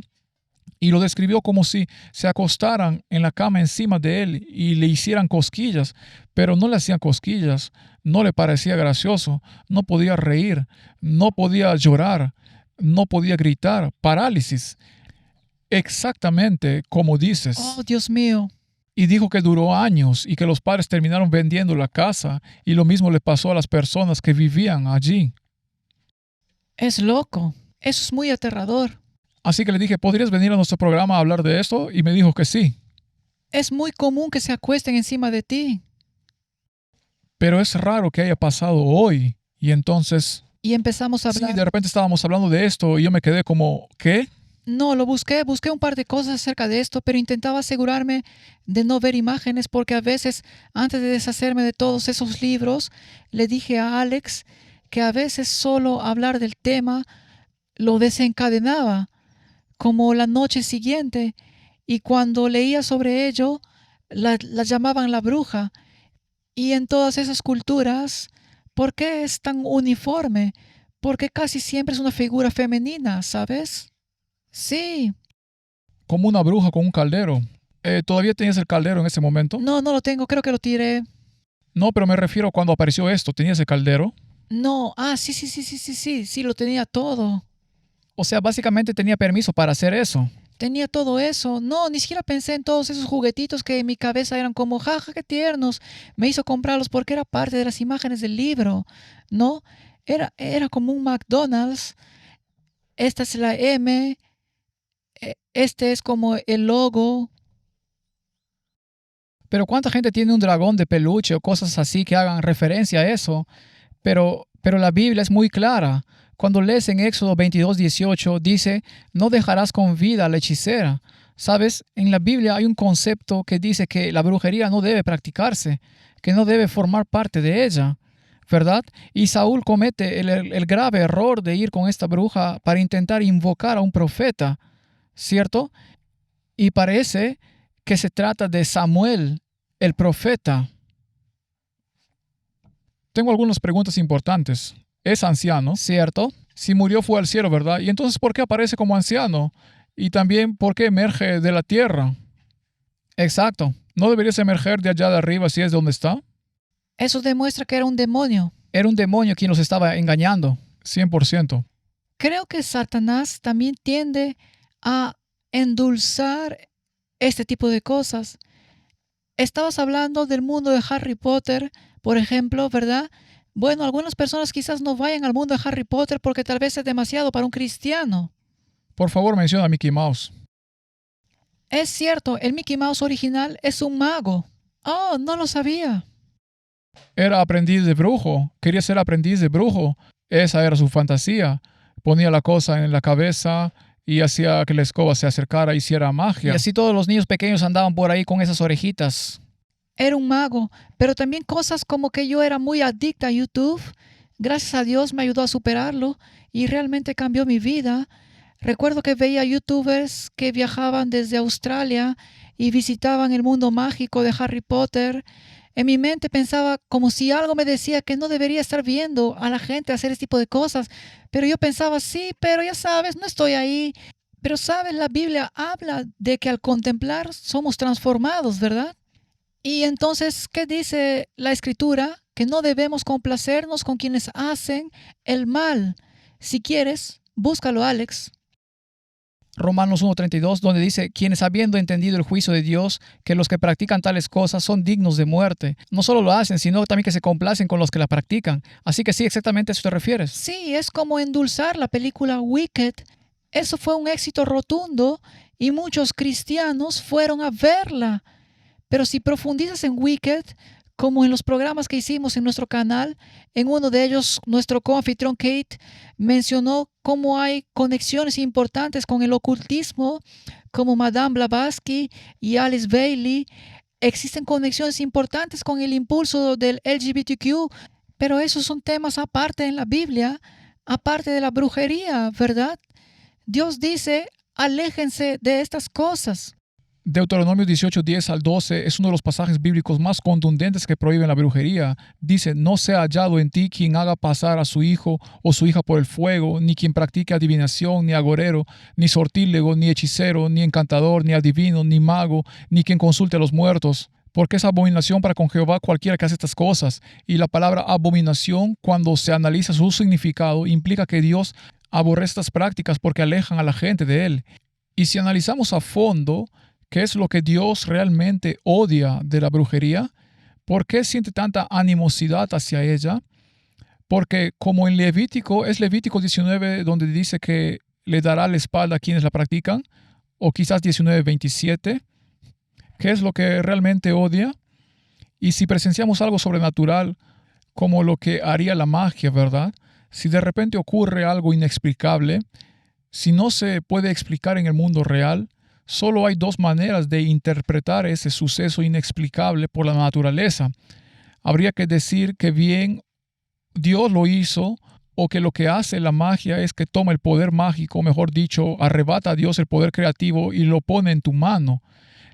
y lo describió como si se acostaran en la cama encima de él y le hicieran cosquillas, pero no le hacían cosquillas, no le parecía gracioso, no podía reír, no podía llorar, no podía gritar, parálisis. Exactamente como dices. Oh, Dios mío. Y dijo que duró años y que los padres terminaron vendiendo la casa y lo mismo le pasó a las personas que vivían allí. Es loco. Eso es muy aterrador. Así que le dije, ¿podrías venir a nuestro programa a hablar de esto? Y me dijo que sí. Es muy común que se acuesten encima de ti. Pero es raro que haya pasado hoy. Y entonces... Y empezamos a hablar. Sí, de repente estábamos hablando de esto y yo me quedé como, ¿qué? No, busqué un par de cosas acerca de esto, pero intentaba asegurarme de no ver imágenes porque a veces, antes de deshacerme de todos esos libros, le dije a Alex que a veces solo hablar del tema lo desencadenaba, como la noche siguiente, y cuando leía sobre ello, la llamaban la bruja. Y en todas esas culturas, ¿por qué es tan uniforme? Porque casi siempre es una figura femenina, ¿sabes? Sí. Como una bruja con un caldero. ¿Todavía tenías el caldero en ese momento? No, no lo tengo, creo que lo tiré. No, pero me refiero a cuando apareció esto. ¿Tenías el caldero? No, sí, lo tenía todo. O sea, básicamente tenía permiso para hacer eso. Tenía todo eso. No, ni siquiera pensé en todos esos juguetitos que en mi cabeza eran como, jaja, qué tiernos. Me hizo comprarlos porque era parte de las imágenes del libro, ¿no? Era como un McDonald's. Esta es la M. Este es como el logo. Pero ¿cuánta gente tiene un dragón de peluche o cosas así que hagan referencia a eso? Pero la Biblia es muy clara. Cuando lees en Éxodo 22:18, dice, no dejarás con vida a la hechicera. ¿Sabes? En la Biblia hay un concepto que dice que la brujería no debe practicarse, que no debe formar parte de ella, ¿verdad? Y Saúl comete el grave error de ir con esta bruja para intentar invocar a un profeta, ¿cierto? Y parece que se trata de Samuel, el profeta. Tengo algunas preguntas importantes. Es anciano, ¿Cierto? si murió fue al cielo, ¿verdad? Y entonces, ¿por qué aparece como anciano? Y también, ¿por qué emerge de la tierra? Exacto. ¿No deberías emerger de allá de arriba si es donde está? Eso demuestra que era un demonio. Era un demonio quien los estaba engañando. 100%. Creo que Satanás también tiende a endulzar este tipo de cosas. Estabas hablando del mundo de Harry Potter, por ejemplo, ¿verdad? Bueno, algunas personas quizás no vayan al mundo de Harry Potter porque tal vez es demasiado para un cristiano. Por favor, menciona a Mickey Mouse. Es cierto, el Mickey Mouse original es un mago. Oh, no lo sabía. Era aprendiz de brujo. Quería ser aprendiz de brujo. Esa era su fantasía. Ponía la cosa en la cabeza y hacía que la escoba se acercara y hiciera Y magia. así todos los niños pequeños andaban por ahí con esas orejitas. Era un mago, pero también cosas como que yo era muy adicta a YouTube. Gracias a Dios me ayudó a superarlo y realmente cambió mi vida. Recuerdo que veía youtubers que viajaban desde Australia y visitaban el mundo mágico de Harry Potter. En mi mente pensaba como si algo me decía que no debería estar viendo a la gente hacer ese tipo de cosas. Pero yo pensaba, sí, pero ya sabes, no estoy ahí. Pero sabes, la Biblia habla de que al contemplar somos transformados, ¿verdad? Y entonces, ¿qué dice la Escritura? Que no debemos complacernos con quienes hacen el mal. Si quieres, búscalo, Alex. Romanos 1:32, donde dice, quienes habiendo entendido el juicio de Dios, que los que practican tales cosas son dignos de muerte. No solo lo hacen, sino también que se complacen con los que la practican. Así que sí, exactamente a eso te refieres. Sí, es como endulzar la película Wicked. Eso fue un éxito rotundo y muchos cristianos fueron a verla. Pero si profundizas en Wicked, como en los programas que hicimos en nuestro canal, en uno de ellos nuestro coanfitrión Kate mencionó cómo hay conexiones importantes con el ocultismo, como Madame Blavatsky y Alice Bailey. Existen conexiones importantes con el impulso del LGBTQ, pero esos son temas aparte en la Biblia, aparte de la brujería, ¿verdad? Dios dice, aléjense de estas cosas. Deuteronomio 18:10 al 12 es uno de los pasajes bíblicos más contundentes que prohíben la brujería. Dice, no sea hallado en ti quien haga pasar a su hijo o su hija por el fuego, ni quien practique adivinación, ni agorero, ni sortílego, ni hechicero, ni encantador, ni adivino, ni mago, ni quien consulte a los muertos. Porque es abominación para con Jehová cualquiera que hace estas cosas. Y la palabra abominación, cuando se analiza su significado, implica que Dios aborrece estas prácticas porque alejan a la gente de Él. Y si analizamos a fondo, ¿qué es lo que Dios realmente odia de la brujería? ¿Por qué siente tanta animosidad hacia ella? Porque como en Levítico, es Levítico 19 donde dice que le dará la espalda a quienes la practican, o quizás 19:27, ¿qué es lo que realmente odia? Y si presenciamos algo sobrenatural, como lo que haría la magia, ¿verdad? Si de repente ocurre algo inexplicable, Si no se puede explicar en el mundo real, solo hay dos maneras de interpretar ese suceso inexplicable por la naturaleza. Habría que decir que bien Dios lo hizo, o que lo que hace la magia es que toma el poder mágico, mejor dicho, arrebata a Dios el poder creativo y lo pone en tu mano.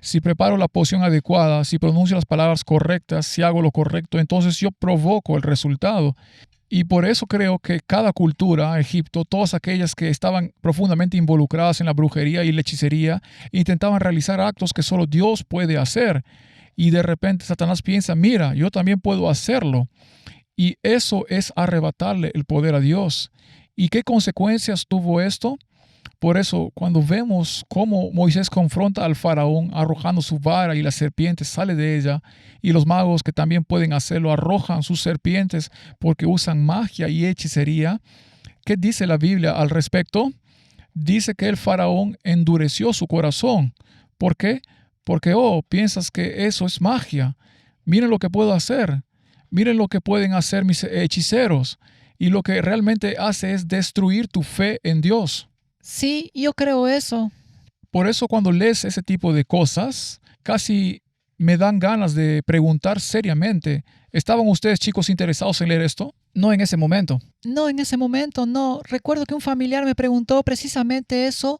Si preparo la poción adecuada, si pronuncio las palabras correctas, si hago lo correcto, entonces yo provoco el resultado. Y por eso creo que cada cultura, Egipto, todas aquellas que estaban profundamente involucradas en la brujería y la hechicería, intentaban realizar actos que solo Dios puede hacer. Y de repente Satanás piensa, mira, yo también puedo hacerlo. Y eso es arrebatarle el poder a Dios. ¿Y qué consecuencias tuvo esto? Por eso, cuando vemos cómo Moisés confronta al faraón arrojando su vara y la serpiente sale de ella, y los magos que también pueden hacerlo arrojan sus serpientes porque usan magia y hechicería, ¿qué dice la Biblia al respecto? Dice que el faraón endureció su corazón. ¿Por qué? Porque, piensas que eso es magia. Miren lo que puedo hacer. Miren lo que pueden hacer mis hechiceros. Y lo que realmente hace es destruir tu fe en Dios. Sí, yo creo eso. Por eso cuando lees ese tipo de cosas, casi me dan ganas de preguntar seriamente, ¿estaban ustedes chicos interesados en leer esto? No en ese momento. No, en ese momento no. Recuerdo que un familiar me preguntó precisamente eso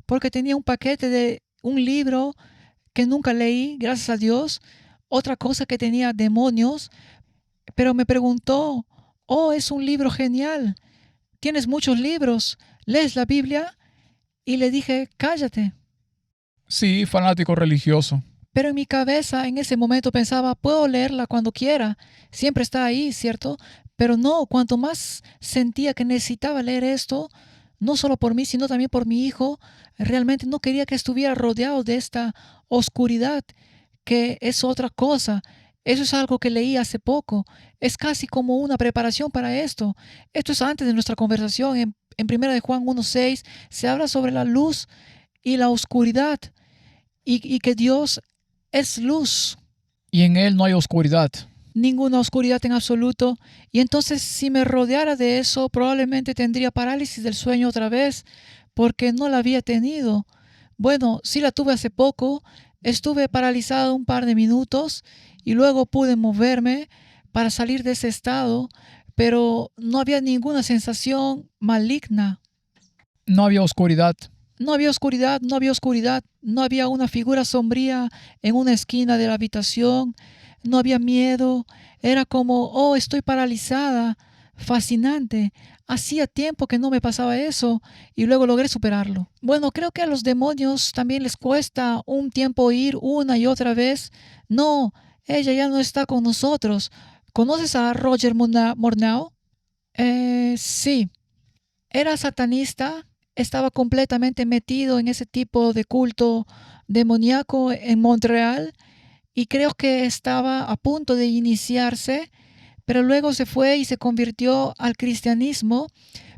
porque tenía un paquete de un libro que nunca leí, gracias a Dios. Otra cosa que tenía demonios, pero me preguntó, es un libro genial. Tienes muchos libros. ¿Lees la Biblia? Y le dije, cállate. Sí, fanático religioso. Pero en mi cabeza en ese momento pensaba, puedo leerla cuando quiera. Siempre está ahí, ¿cierto? Pero no, cuanto más sentía que necesitaba leer esto, no solo por mí, sino también por mi hijo, realmente no quería que estuviera rodeado de esta oscuridad, que es otra cosa. Eso es algo que leí hace poco. Es casi como una preparación para esto. Esto es antes de nuestra conversación. En 1 de Juan 1:6 se habla sobre la luz y la oscuridad y que Dios es luz. Y en Él no hay oscuridad. Ninguna oscuridad en absoluto. Y entonces si me rodeara de eso, probablemente tendría parálisis del sueño otra vez, porque no la había tenido. Bueno, sí la tuve hace poco. Estuve paralizado un par de minutos y luego pude moverme para salir de ese estado, pero no había ninguna sensación maligna. No había oscuridad. No había oscuridad, no había oscuridad, no había una figura sombría en una esquina de la habitación, no había miedo, era como, estoy paralizada, fascinante. Hacía tiempo que no me pasaba eso y luego logré superarlo. Bueno, creo que a los demonios también les cuesta un tiempo ir una y otra vez. No, ella ya no está con nosotros. ¿Conoces a Roger Morneau? Sí. Era satanista, estaba completamente metido en ese tipo de culto demoníaco en Montreal y creo que estaba a punto de iniciarse, pero luego se fue y se convirtió al cristianismo.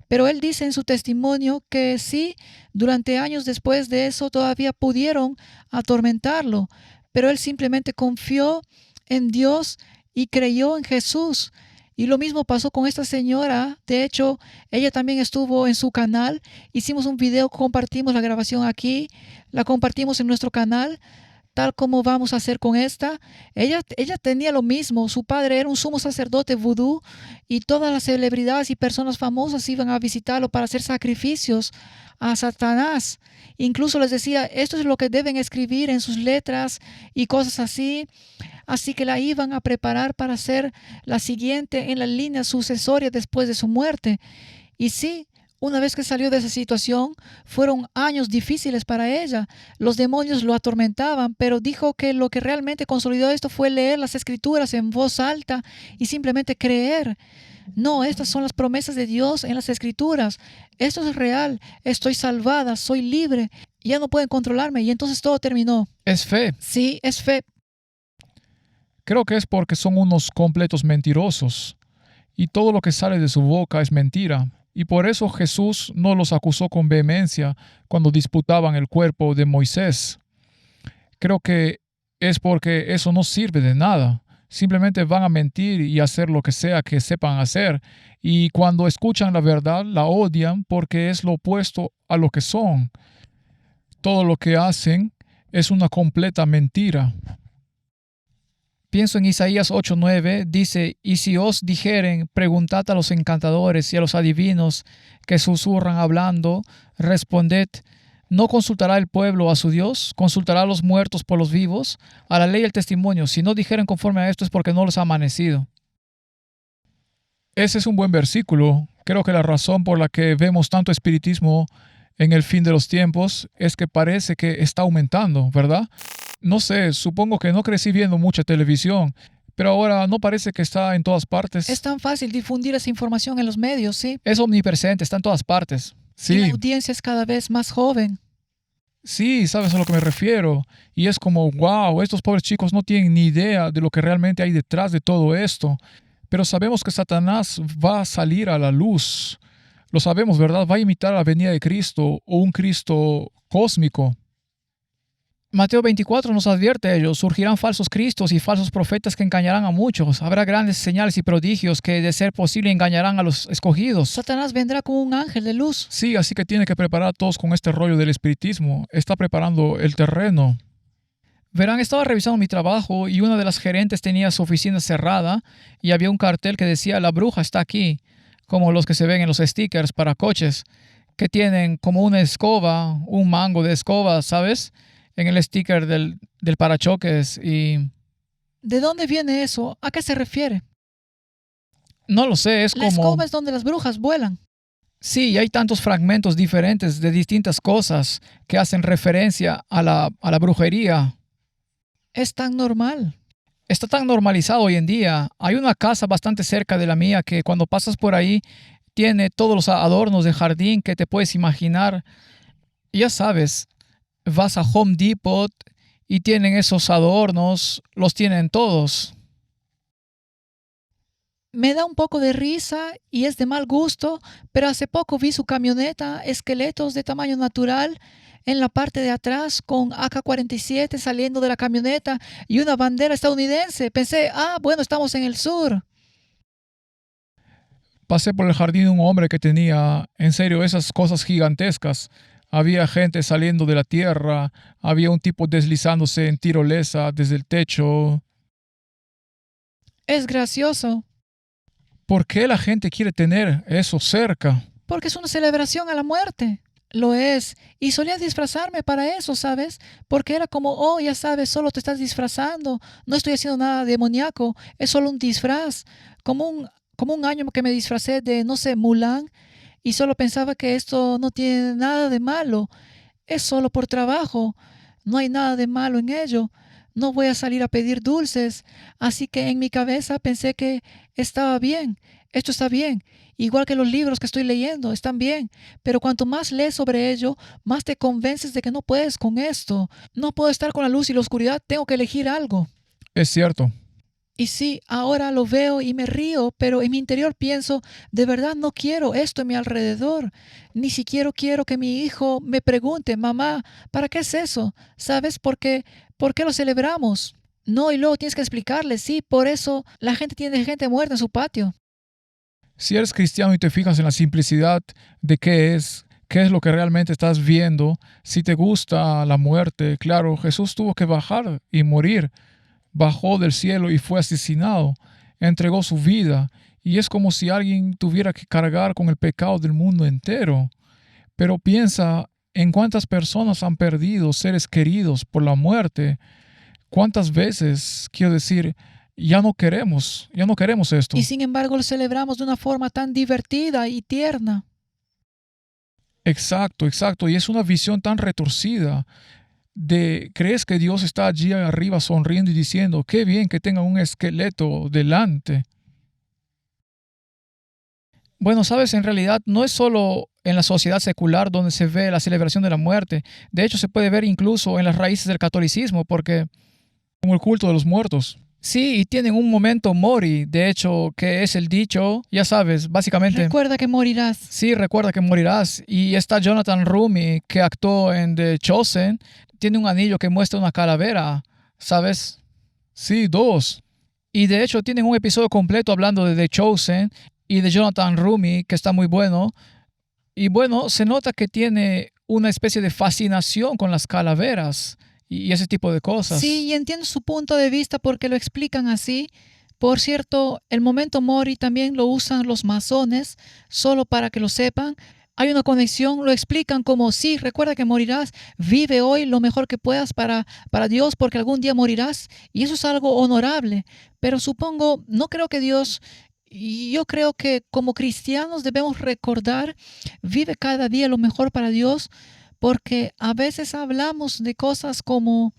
Pero él dice en su testimonio que sí, durante años después de eso todavía pudieron atormentarlo, pero él simplemente confió en Dios y creyó en Jesús. Y lo mismo pasó con esta señora. De hecho, ella también estuvo en su canal. Hicimos un video, compartimos la grabación aquí, la compartimos en nuestro canal, tal como vamos a hacer con esta. Ella tenía lo mismo. Su padre era un sumo sacerdote vudú y todas las celebridades y personas famosas iban a visitarlo para hacer sacrificios a Satanás. Incluso les decía, esto es lo que deben escribir en sus letras y cosas así. Así que la iban a preparar para ser la siguiente en la línea sucesoria después de su muerte. Y sí, una vez que salió de esa situación, fueron años difíciles para ella. Los demonios lo atormentaban, pero dijo que lo que realmente consolidó esto fue leer las escrituras en voz alta y simplemente creer. No, estas son las promesas de Dios en las escrituras. Esto es real. Estoy salvada, soy libre. Ya no pueden controlarme. Y entonces todo terminó. Es fe. Sí, es fe. Creo que es porque son unos completos mentirosos y todo lo que sale de su boca es mentira. Y por eso Jesús no los acusó con vehemencia cuando disputaban el cuerpo de Moisés. Creo que es porque eso no sirve de nada. simplemente van a mentir y hacer lo que sea que sepan hacer. Y cuando escuchan la verdad, la odian porque es lo opuesto a lo que son. Todo lo que hacen es una completa mentira. Pienso en Isaías 8:9, dice, y si os dijeren, preguntad a los encantadores y a los adivinos que susurran hablando, responded, ¿no consultará el pueblo a su Dios? ¿Consultará a los muertos por los vivos? A la ley y el testimonio, si no dijeren conforme a esto es porque no les ha amanecido. Ese es un buen versículo. Creo que la razón por la que vemos tanto espiritismo en el fin de los tiempos es que parece que está aumentando, ¿verdad? No sé, supongo que no crecí viendo mucha televisión, pero ahora no parece que está en todas partes. Es tan fácil difundir esa información en los medios, ¿sí? Es omnipresente, está en todas partes. Y la Sí, audiencia es cada vez más joven. sí, sabes a lo que me refiero. Y es como, wow, estos pobres chicos no tienen ni idea de lo que realmente hay detrás de todo esto. Pero sabemos que Satanás va a salir a la luz. Lo sabemos, ¿verdad? Va a imitar la venida de Cristo o un Cristo cósmico. Mateo 24 nos advierte ello, surgirán falsos cristos y falsos profetas que engañarán a muchos. Habrá grandes señales y prodigios que, de ser posible, engañarán a los escogidos. Satanás vendrá como un ángel de luz. Sí, así que tiene que preparar a todos con este rollo del espiritismo. Está preparando el terreno. Verán, estaba revisando mi trabajo y una de las gerentes tenía su oficina cerrada y había un cartel que decía, la bruja está aquí, como los que se ven en los stickers para coches, que tienen como una escoba, un mango de escoba, ¿sabes? En el sticker del parachoques y ¿De dónde viene eso? ¿A qué se refiere? no lo sé, es La como... escoba es donde las brujas vuelan. Sí, y hay tantos fragmentos diferentes de distintas cosas que hacen referencia a la brujería. Es tan normal. Está tan normalizado hoy en día. Hay una casa bastante cerca de la mía que cuando pasas por ahí tiene todos los adornos de jardín que te puedes imaginar. Y ya sabes, vas a Home Depot y tienen esos adornos, los tienen todos. Me da un poco de risa y es de mal gusto, pero hace poco vi su camioneta, esqueletos de tamaño natural, en la parte de atrás con AK-47 saliendo de la camioneta y una bandera estadounidense. Pensé, bueno, estamos en el sur. Pasé por el jardín de un hombre que tenía, en serio, esas cosas gigantescas. Había gente saliendo de la tierra, había un tipo deslizándose en tirolesa desde el techo. Es gracioso, ¿Por qué la gente quiere tener eso cerca? porque es una celebración a la muerte. Lo es. Y solía disfrazarme para eso, ¿sabes? Porque era como, ya sabes, solo te estás disfrazando. No estoy haciendo nada demoníaco. Es solo un disfraz. Como un año que me disfracé de, no sé, Mulan. Y solo pensaba que esto no tiene nada de malo. Es solo por trabajo. No hay nada de malo en ello. No voy a salir a pedir dulces. Así que en mi cabeza pensé que estaba bien. Esto está bien. Igual que los libros que estoy leyendo, están bien. Pero cuanto más lees sobre ello, más te convences de que no puedes con esto. No puedo estar con la luz y la oscuridad. Tengo que elegir algo. Es cierto. Y sí, ahora lo veo y me río, pero en mi interior pienso, de verdad no quiero esto en mi alrededor. Ni siquiera quiero que mi hijo me pregunte, mamá, ¿para qué es eso? ¿Sabes por qué? ¿Por qué lo celebramos? No, y luego tienes que explicarle, sí, por eso la gente tiene gente muerta en su patio. Si eres cristiano y te fijas en la simplicidad de qué es lo que realmente estás viendo, si te gusta la muerte, claro, Jesús tuvo que bajar y morir. Bajó del cielo y fue asesinado, entregó su vida, y es como si alguien tuviera que cargar con el pecado del mundo entero. Pero piensa en cuántas personas han perdido seres queridos por la muerte. ¿Cuántas veces, quiero decir, ya no queremos esto? Y sin embargo lo celebramos de una forma tan divertida y tierna. Exacto, exacto, y es una visión tan retorcida. ¿Crees que Dios está allí arriba sonriendo y diciendo, qué bien que tenga un esqueleto delante? Bueno, sabes, en realidad no es solo en la sociedad secular donde se ve la celebración de la muerte. De hecho, se puede ver incluso en las raíces del catolicismo, porque Como el culto de los muertos. sí, y tienen un momento mori, de hecho, que es el dicho, ya sabes, básicamente, Recuerda que morirás. sí, recuerda que morirás. Y está Jonathan Rumi, que actuó en The Chosen, tiene un anillo que muestra una calavera, ¿sabes? Sí, dos. Y de hecho tienen un episodio completo hablando de The Chosen y de Jonathan Rumi, que está muy bueno. Y bueno, se nota que tiene una especie de fascinación con las calaveras y ese tipo de cosas. Sí, y entiendo su punto de vista porque lo explican así. Por cierto, el momento Mori también lo usan los masones, solo para que lo sepan. Hay una conexión, lo explican como, sí, recuerda que morirás, vive hoy lo mejor que puedas para Dios porque algún día morirás y eso es algo honorable. Pero supongo, no creo que Dios, y yo creo que como cristianos debemos recordar, vive cada día lo mejor para Dios porque a veces hablamos de cosas como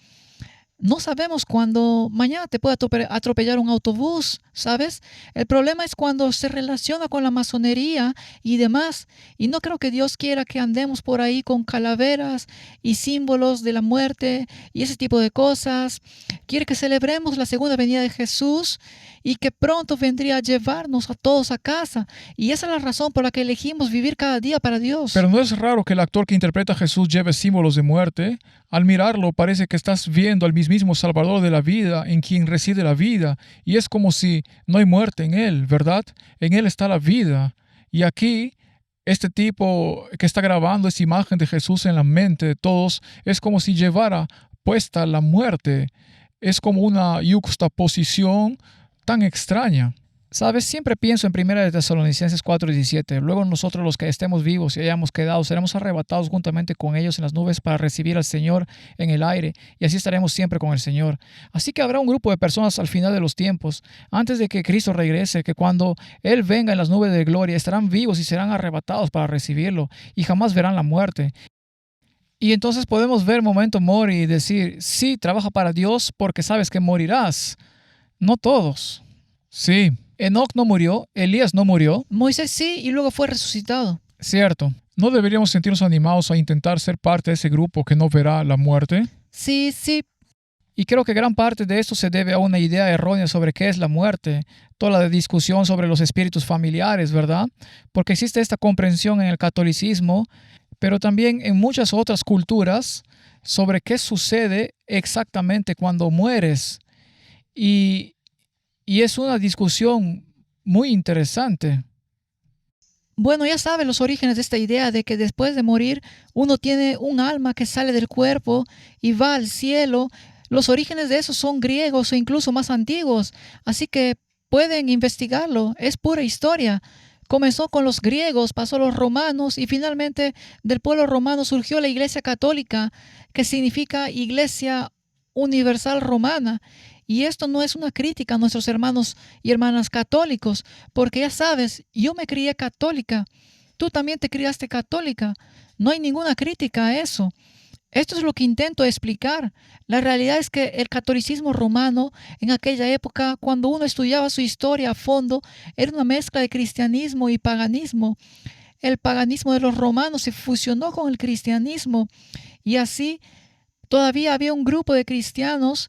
no sabemos cuándo mañana te puede atropellar un autobús, ¿sabes? El problema es cuando se relaciona con la masonería y demás. Y no creo que Dios quiera que andemos por ahí con calaveras y símbolos de la muerte y ese tipo de cosas. Quiere que celebremos la segunda venida de Jesús y que pronto vendría a llevarnos a todos a casa. Y esa es la razón por la que elegimos vivir cada día para Dios. Pero no es raro que el actor que interpreta a Jesús lleve símbolos de muerte. Al mirarlo parece que estás viendo al mismísimo Salvador de la vida, en quien reside la vida, y es como si no hay muerte en él, ¿verdad? En él está la vida. Y aquí, este tipo que está grabando esa imagen de Jesús en la mente de todos, es como si llevara puesta la muerte. Es como una yuxtaposición tan extraña. Sabes, siempre pienso en 1 de Tesalonicenses 4:17. Luego nosotros los que estemos vivos y hayamos quedado, seremos arrebatados juntamente con ellos en las nubes para recibir al Señor en el aire, y así estaremos siempre con el Señor. Así que habrá un grupo de personas al final de los tiempos, antes de que Cristo regrese, que cuando Él venga en las nubes de gloria, estarán vivos y serán arrebatados para recibirlo, y jamás verán la muerte. Y entonces podemos ver Memento Mori y decir, sí, trabaja para Dios porque sabes que morirás. No todos. Sí. Enoc no murió, Elías no murió. Moisés sí, y luego fue resucitado. Cierto. ¿No deberíamos sentirnos animados a intentar ser parte de ese grupo que no verá la muerte? Sí, sí. Y creo que gran parte de esto se debe a una idea errónea sobre qué es la muerte, toda la discusión sobre los espíritus familiares, ¿verdad? Porque existe esta comprensión en el catolicismo, pero también en muchas otras culturas sobre qué sucede exactamente cuando mueres. Y es una discusión muy interesante. Bueno, ya sabes los orígenes de esta idea de que después de morir uno tiene un alma que sale del cuerpo y va al cielo. Los orígenes de eso son griegos o incluso más antiguos, así que pueden investigarlo, es pura historia. Comenzó con los griegos, pasó a los romanos y finalmente del pueblo romano surgió la Iglesia Católica, que significa Iglesia Universal Romana. Y esto no es una crítica a nuestros hermanos y hermanas católicos, porque ya sabes, yo me crié católica, tú también te criaste católica. No hay ninguna crítica a eso. Esto es lo que intento explicar. La realidad es que el catolicismo romano en aquella época, cuando uno estudiaba su historia a fondo, era una mezcla de cristianismo y paganismo. El paganismo de los romanos se fusionó con el cristianismo y así todavía había un grupo de cristianos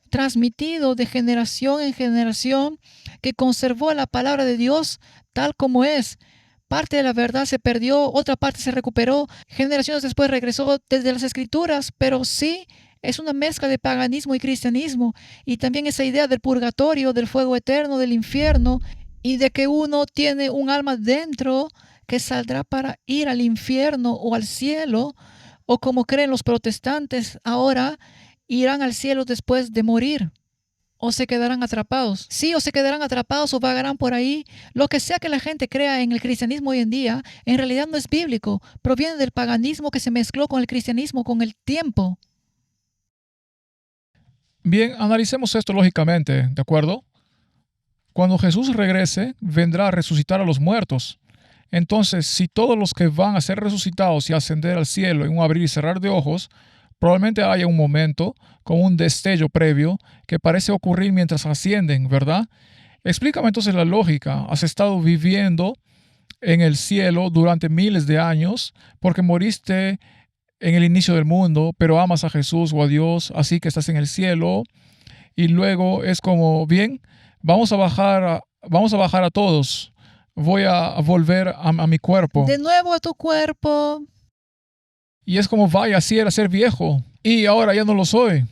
transmitido de generación en generación que conservó la palabra de Dios tal como es. Parte de la verdad se perdió, otra parte se recuperó, generaciones después regresó desde las escrituras, pero sí es una mezcla de paganismo y cristianismo, y también esa idea del purgatorio, del fuego eterno, del infierno, y de que uno tiene un alma dentro que saldrá para ir al infierno o al cielo, o como creen los protestantes ahora, irán al cielo después de morir. O se quedarán atrapados. Sí, o se quedarán atrapados o vagarán por ahí. Lo que sea que la gente crea en el cristianismo hoy en día, en realidad no es bíblico. Proviene del paganismo que se mezcló con el cristianismo con el tiempo. Bien, analicemos esto lógicamente, ¿de acuerdo? Cuando Jesús regrese, vendrá a resucitar a los muertos. Entonces, si todos los que van a ser resucitados y ascender al cielo en un abrir y cerrar de ojos, probablemente haya un momento con un destello previo que parece ocurrir mientras ascienden, ¿verdad? Explícame entonces la lógica. Has estado viviendo en el cielo durante miles de años porque moriste en el inicio del mundo, pero amas a Jesús o a Dios, así que estás en el cielo. Y luego es como, bien, vamos a bajar a todos. Voy a volver a mi cuerpo. De nuevo a tu cuerpo. Y es como, vaya, así era ser viejo. Y ahora ya no lo soy.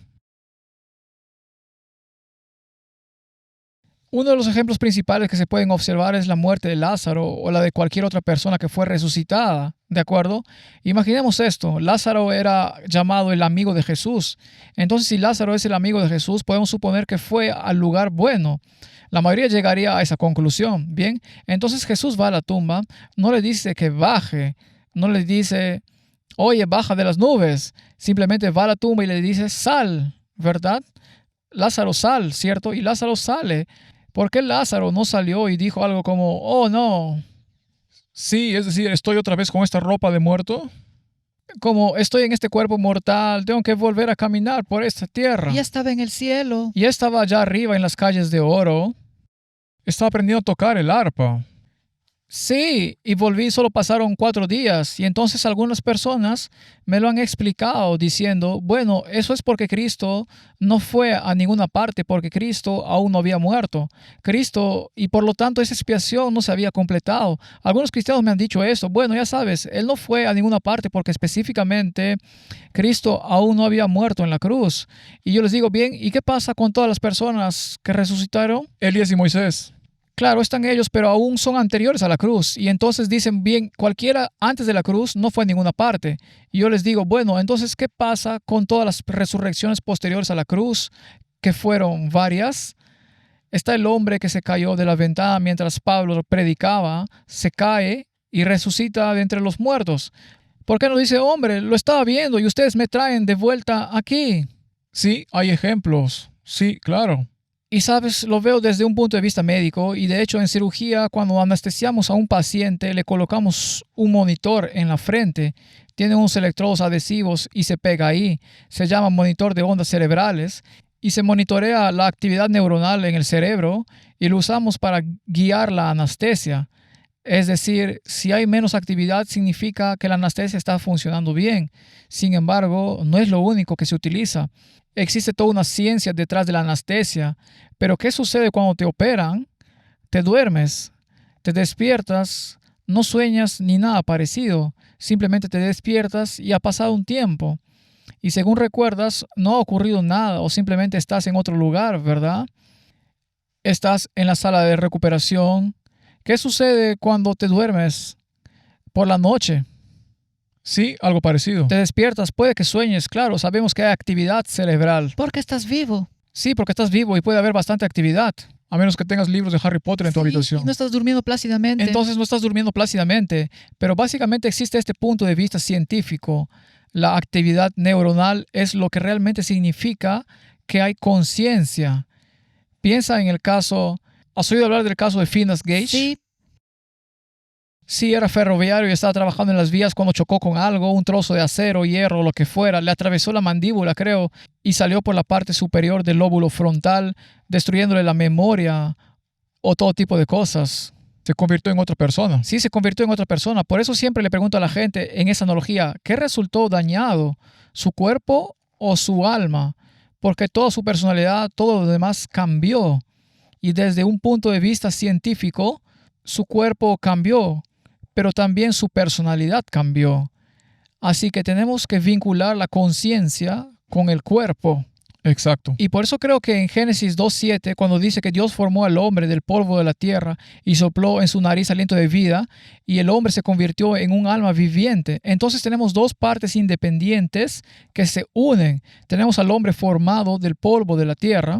Uno de los ejemplos principales que se pueden observar es la muerte de Lázaro o la de cualquier otra persona que fue resucitada, ¿de acuerdo? Imaginemos esto, Lázaro era llamado el amigo de Jesús. Entonces, si Lázaro es el amigo de Jesús, podemos suponer que fue al lugar bueno. La mayoría llegaría a esa conclusión, ¿bien? Entonces Jesús va a la tumba, no le dice que baje, no le dice, oye, baja de las nubes. Simplemente va a la tumba y le dice, sal, ¿verdad? Lázaro, sal, ¿cierto? Y Lázaro sale. ¿Por qué Lázaro no salió y dijo algo como, oh, no? Sí, es decir, estoy otra vez con esta ropa de muerto. Como estoy en este cuerpo mortal, tengo que volver a caminar por esta tierra. Ya estaba en el cielo. Ya estaba allá arriba en las calles de oro. Estaba aprendiendo a tocar el arpa. Sí, y volví, solo pasaron 4 días. Y entonces algunas personas me lo han explicado diciendo, bueno, eso es porque Cristo no fue a ninguna parte, porque Cristo aún no había muerto. Cristo, y por lo tanto esa expiación no se había completado. Algunos cristianos me han dicho eso. Bueno, ya sabes, Él no fue a ninguna parte porque específicamente Cristo aún no había muerto en la cruz. Y yo les digo, bien, ¿y qué pasa con todas las personas que resucitaron? Elías y Moisés. Claro, están ellos, pero aún son anteriores a la cruz. Y entonces dicen, bien, cualquiera antes de la cruz no fue a ninguna parte. Y yo les digo, bueno, entonces, ¿qué pasa con todas las resurrecciones posteriores a la cruz, que fueron varias? Está el hombre que se cayó de la ventana mientras Pablo predicaba, se cae y resucita de entre los muertos. ¿Por qué no dice, hombre, lo estaba viendo y ustedes me traen de vuelta aquí? Sí, hay ejemplos. Sí, claro. Y sabes, lo veo desde un punto de vista médico y de hecho en cirugía cuando anestesiamos a un paciente le colocamos un monitor en la frente, tiene unos electrodos adhesivos y se pega ahí, se llama monitor de ondas cerebrales y se monitorea la actividad neuronal en el cerebro y lo usamos para guiar la anestesia. Es decir, si hay menos actividad significa que la anestesia está funcionando bien. Sin embargo, no es lo único que se utiliza. Existe toda una ciencia detrás de la anestesia. Pero ¿qué sucede cuando te operan? Te duermes, te despiertas, no sueñas ni nada parecido. Simplemente te despiertas y ha pasado un tiempo. Y según recuerdas, no ha ocurrido nada o simplemente estás en otro lugar, ¿verdad? Estás en la sala de recuperación. ¿Qué sucede cuando te duermes por la noche? Sí, algo parecido. Te despiertas, puede que sueñes, claro, sabemos que hay actividad cerebral. Porque estás vivo. Sí, porque estás vivo y puede haber bastante actividad. A menos que tengas libros de Harry Potter en tu habitación. Y no estás durmiendo plácidamente. Entonces no estás durmiendo plácidamente. Pero básicamente existe este punto de vista científico. La actividad neuronal es lo que realmente significa que hay conciencia. Piensa en el caso... ¿Has oído hablar del caso de Phineas Gage? Sí. Sí, era ferroviario y estaba trabajando en las vías cuando chocó con algo, un trozo de acero, hierro, lo que fuera. Le atravesó la mandíbula, creo, y salió por la parte superior del lóbulo frontal, destruyéndole la memoria o todo tipo de cosas. ¿Se convirtió en otra persona? Sí, se convirtió en otra persona. Por eso siempre le pregunto a la gente en esa analogía, ¿qué resultó dañado? ¿Su cuerpo o su alma? Porque toda su personalidad, todo lo demás cambió. Y desde un punto de vista científico, su cuerpo cambió, pero también su personalidad cambió. Así que tenemos que vincular la conciencia con el cuerpo. Exacto. Y por eso creo que en Génesis 2:7, cuando dice que Dios formó al hombre del polvo de la tierra y sopló en su nariz aliento de vida, y el hombre se convirtió en un alma viviente, entonces tenemos dos partes independientes que se unen. Tenemos al hombre formado del polvo de la tierra,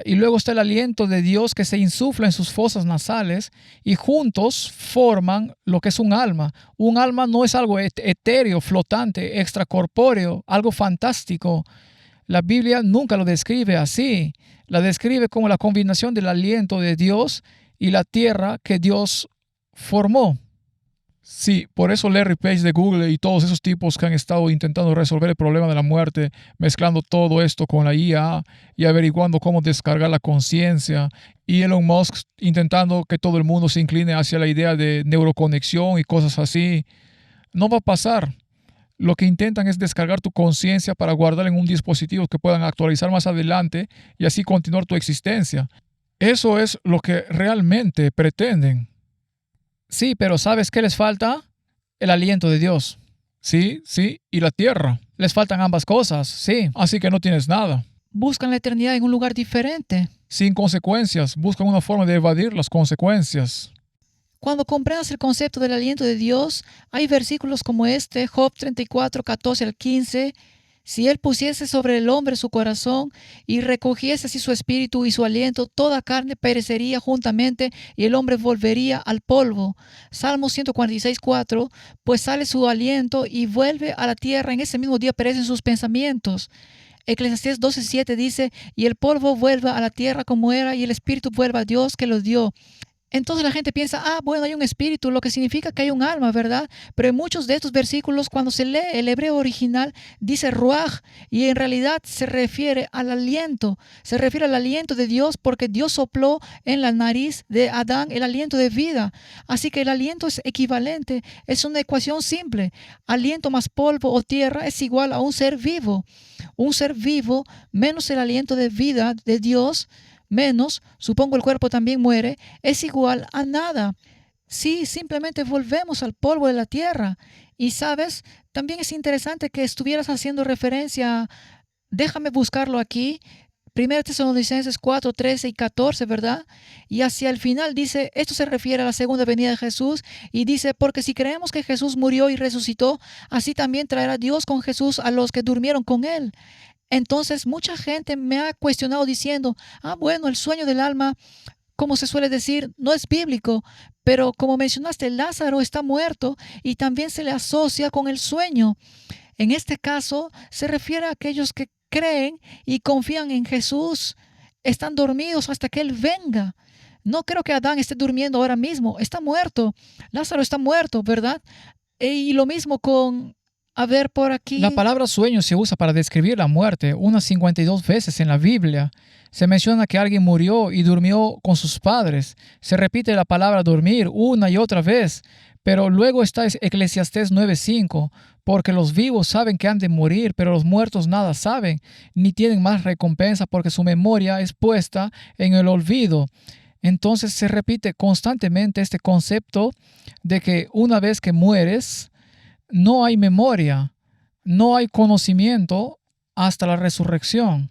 y luego está el aliento de Dios que se insufla en sus fosas nasales y juntos forman lo que es un alma. Un alma no es algo etéreo, flotante, extracorpóreo, algo fantástico. La Biblia nunca lo describe así. La describe como la combinación del aliento de Dios y la tierra que Dios formó. Sí, por eso Larry Page de Google y todos esos tipos que han estado intentando resolver el problema de la muerte, mezclando todo esto con la IA y averiguando cómo descargar la conciencia, y Elon Musk intentando que todo el mundo se incline hacia la idea de neuroconexión y cosas así, no va a pasar. Lo que intentan es descargar tu conciencia para guardarla en un dispositivo que puedan actualizar más adelante y así continuar tu existencia. Eso es lo que realmente pretenden. Sí, pero ¿sabes qué les falta? El aliento de Dios. Sí, y la tierra. Les faltan ambas cosas, sí. Así que no tienes nada. buscan la eternidad en un lugar diferente. Sin consecuencias, buscan una forma de evadir las consecuencias. Cuando comprendas el concepto del aliento de Dios, hay versículos como este, Job 34, 14 al 15. Si él pusiese sobre el hombre su corazón y recogiese así su espíritu y su aliento, toda carne perecería juntamente y el hombre volvería al polvo. Salmo 146, 4. Pues sale su aliento y vuelve a la tierra, en ese mismo día perecen sus pensamientos. Eclesiastés 12, 7 dice, y el polvo vuelva a la tierra como era y el espíritu vuelva a Dios que lo dio. Entonces la gente piensa, bueno, hay un espíritu, lo que significa que hay un alma, ¿verdad? Pero en muchos de estos versículos, cuando se lee el hebreo original, dice ruaj, y en realidad se refiere al aliento de Dios, porque Dios sopló en la nariz de Adán el aliento de vida. Así que el aliento es equivalente, es una ecuación simple. Aliento más polvo o tierra es igual a un ser vivo. Un ser vivo menos el aliento de vida de Dios, menos, supongo el cuerpo también muere, es igual a nada. Sí, simplemente volvemos al polvo de la tierra. Y sabes, también es interesante que estuvieras haciendo referencia, déjame buscarlo aquí, 1 Tesalonicenses 4, 13 y 14, ¿verdad? Y hacia el final dice, esto se refiere a la segunda venida de Jesús, y dice, porque si creemos que Jesús murió y resucitó, así también traerá Dios con Jesús a los que durmieron con él. Entonces, mucha gente me ha cuestionado diciendo, bueno, el sueño del alma, como se suele decir, no es bíblico, pero como mencionaste, Lázaro está muerto y también se le asocia con el sueño. En este caso, se refiere a aquellos que creen y confían en Jesús, están dormidos hasta que Él venga. No creo que Adán esté durmiendo ahora mismo, está muerto. Lázaro está muerto, ¿verdad? Y lo mismo con... A ver, por aquí. La palabra sueño se usa para describir la muerte unas 52 veces en la Biblia. Se menciona que alguien murió y durmió con sus padres. Se repite la palabra dormir una y otra vez. Pero luego está Eclesiastés 9:5, porque los vivos saben que han de morir, pero los muertos nada saben, ni tienen más recompensa porque su memoria es puesta en el olvido. Entonces se repite constantemente este concepto de que una vez que mueres, no hay memoria, no hay conocimiento hasta la resurrección.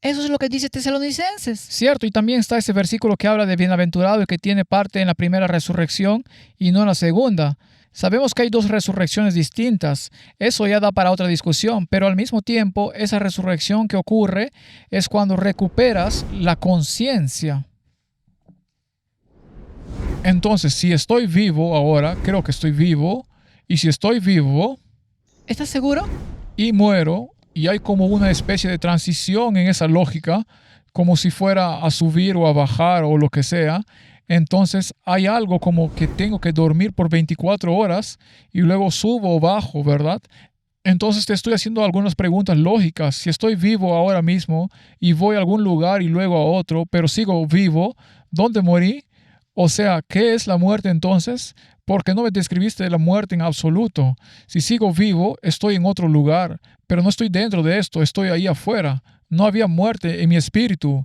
Eso es lo que dice Tesalonicenses. Cierto, y también está ese versículo que habla de bienaventurado y que tiene parte en la primera resurrección y no en la segunda. Sabemos que hay dos resurrecciones distintas. Eso ya da para otra discusión, pero al mismo tiempo esa resurrección que ocurre es cuando recuperas la conciencia. Entonces, si estoy vivo ahora, creo que estoy vivo, y si estoy vivo... ¿Estás seguro? Y muero, y hay como una especie de transición en esa lógica, como si fuera a subir o a bajar o lo que sea. Entonces hay algo como que tengo que dormir por 24 horas y luego subo o bajo, ¿verdad? Entonces te estoy haciendo algunas preguntas lógicas. Si estoy vivo ahora mismo y voy a algún lugar y luego a otro, pero sigo vivo, ¿dónde morí? O sea, ¿qué es la muerte entonces? Porque no me describiste la muerte en absoluto. Si sigo vivo, estoy en otro lugar, pero no estoy dentro de esto, estoy ahí afuera. No había muerte en mi espíritu,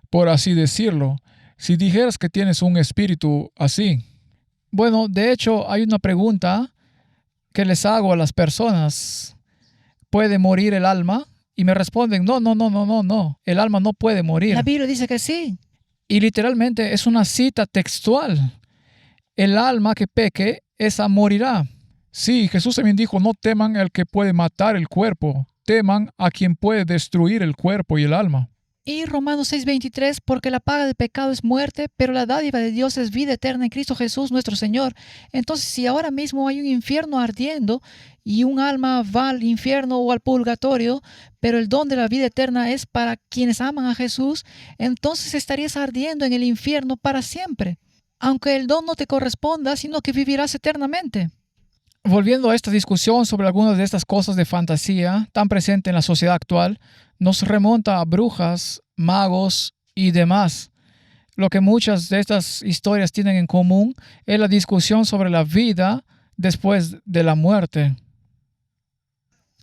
por así decirlo. Si dijeras que tienes un espíritu así. Bueno, de hecho, hay una pregunta que les hago a las personas. ¿Puede morir el alma? Y me responden, no. El alma no puede morir. La Biblia dice que sí. Y literalmente es una cita textual. El alma que peque, esa morirá. Sí, Jesús también dijo, no teman al que puede matar el cuerpo, teman a quien puede destruir el cuerpo y el alma. Y Romanos 6:23, porque la paga del pecado es muerte, pero la dádiva de Dios es vida eterna en Cristo Jesús nuestro Señor. Entonces, si ahora mismo hay un infierno ardiendo y un alma va al infierno o al purgatorio, pero el don de la vida eterna es para quienes aman a Jesús, entonces estarías ardiendo en el infierno para siempre, aunque el don no te corresponda, sino que vivirás eternamente. Volviendo a esta discusión sobre algunas de estas cosas de fantasía tan presente en la sociedad actual, nos remonta a brujas, magos y demás. Lo que muchas de estas historias tienen en común es la discusión sobre la vida después de la muerte.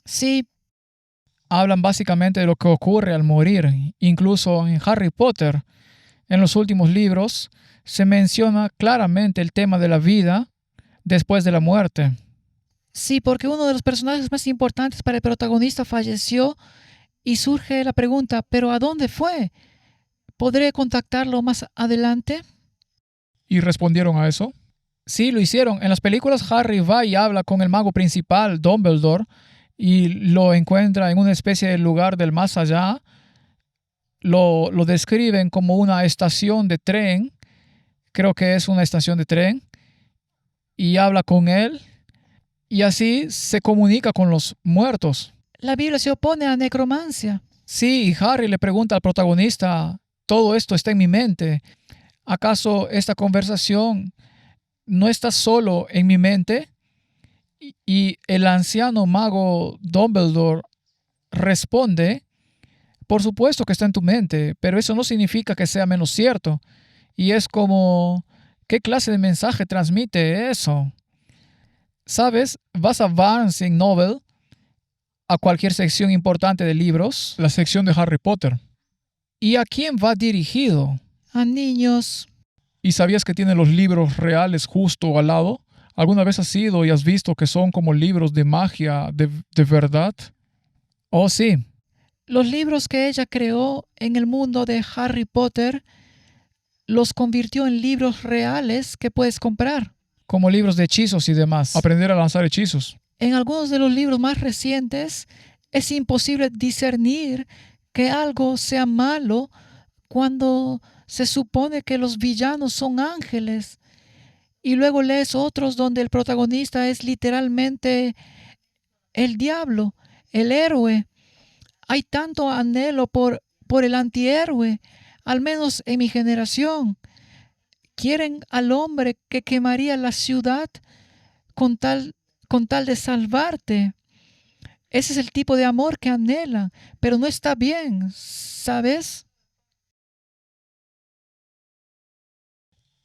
Sí. Hablan básicamente de lo que ocurre al morir. Incluso en Harry Potter, en los últimos libros, se menciona claramente el tema de la vida después de la muerte. Sí, porque uno de los personajes más importantes para el protagonista falleció Y surge la pregunta, ¿pero a dónde fue? ¿Podré contactarlo más adelante? ¿Y respondieron a eso? Sí, lo hicieron. En las películas Harry va y habla con el mago principal, Dumbledore, y lo encuentra en una especie de lugar del más allá. Lo describen como una estación de tren, creo que es una estación de tren, y habla con él, y así se comunica con los muertos. La Biblia se opone a necromancia. Sí, y Harry le pregunta al protagonista, todo esto está en mi mente. ¿Acaso esta conversación no está solo en mi mente? Y el anciano mago Dumbledore responde, por supuesto que está en tu mente, pero eso no significa que sea menos cierto. Y es como, ¿qué clase de mensaje transmite eso? ¿Sabes? Vas a Barnes Noble, a cualquier sección importante de libros. La sección de Harry Potter. ¿Y a quién va dirigido? A niños. ¿Y sabías que tiene los libros reales justo al lado? ¿Alguna vez has ido y has visto que son como libros de magia de verdad? Oh, sí. Los libros que ella creó en el mundo de Harry Potter los convirtió en libros reales que puedes comprar. Como libros de hechizos y demás. Aprender a lanzar hechizos. En algunos de los libros más recientes es imposible discernir que algo sea malo cuando se supone que los villanos son ángeles. Y luego lees otros donde el protagonista es literalmente el diablo, el héroe. Hay tanto anhelo por el antihéroe, al menos en mi generación. Quieren al hombre que quemaría la ciudad con tal de salvarte. Ese es el tipo de amor que anhelan, pero no está bien, ¿sabes?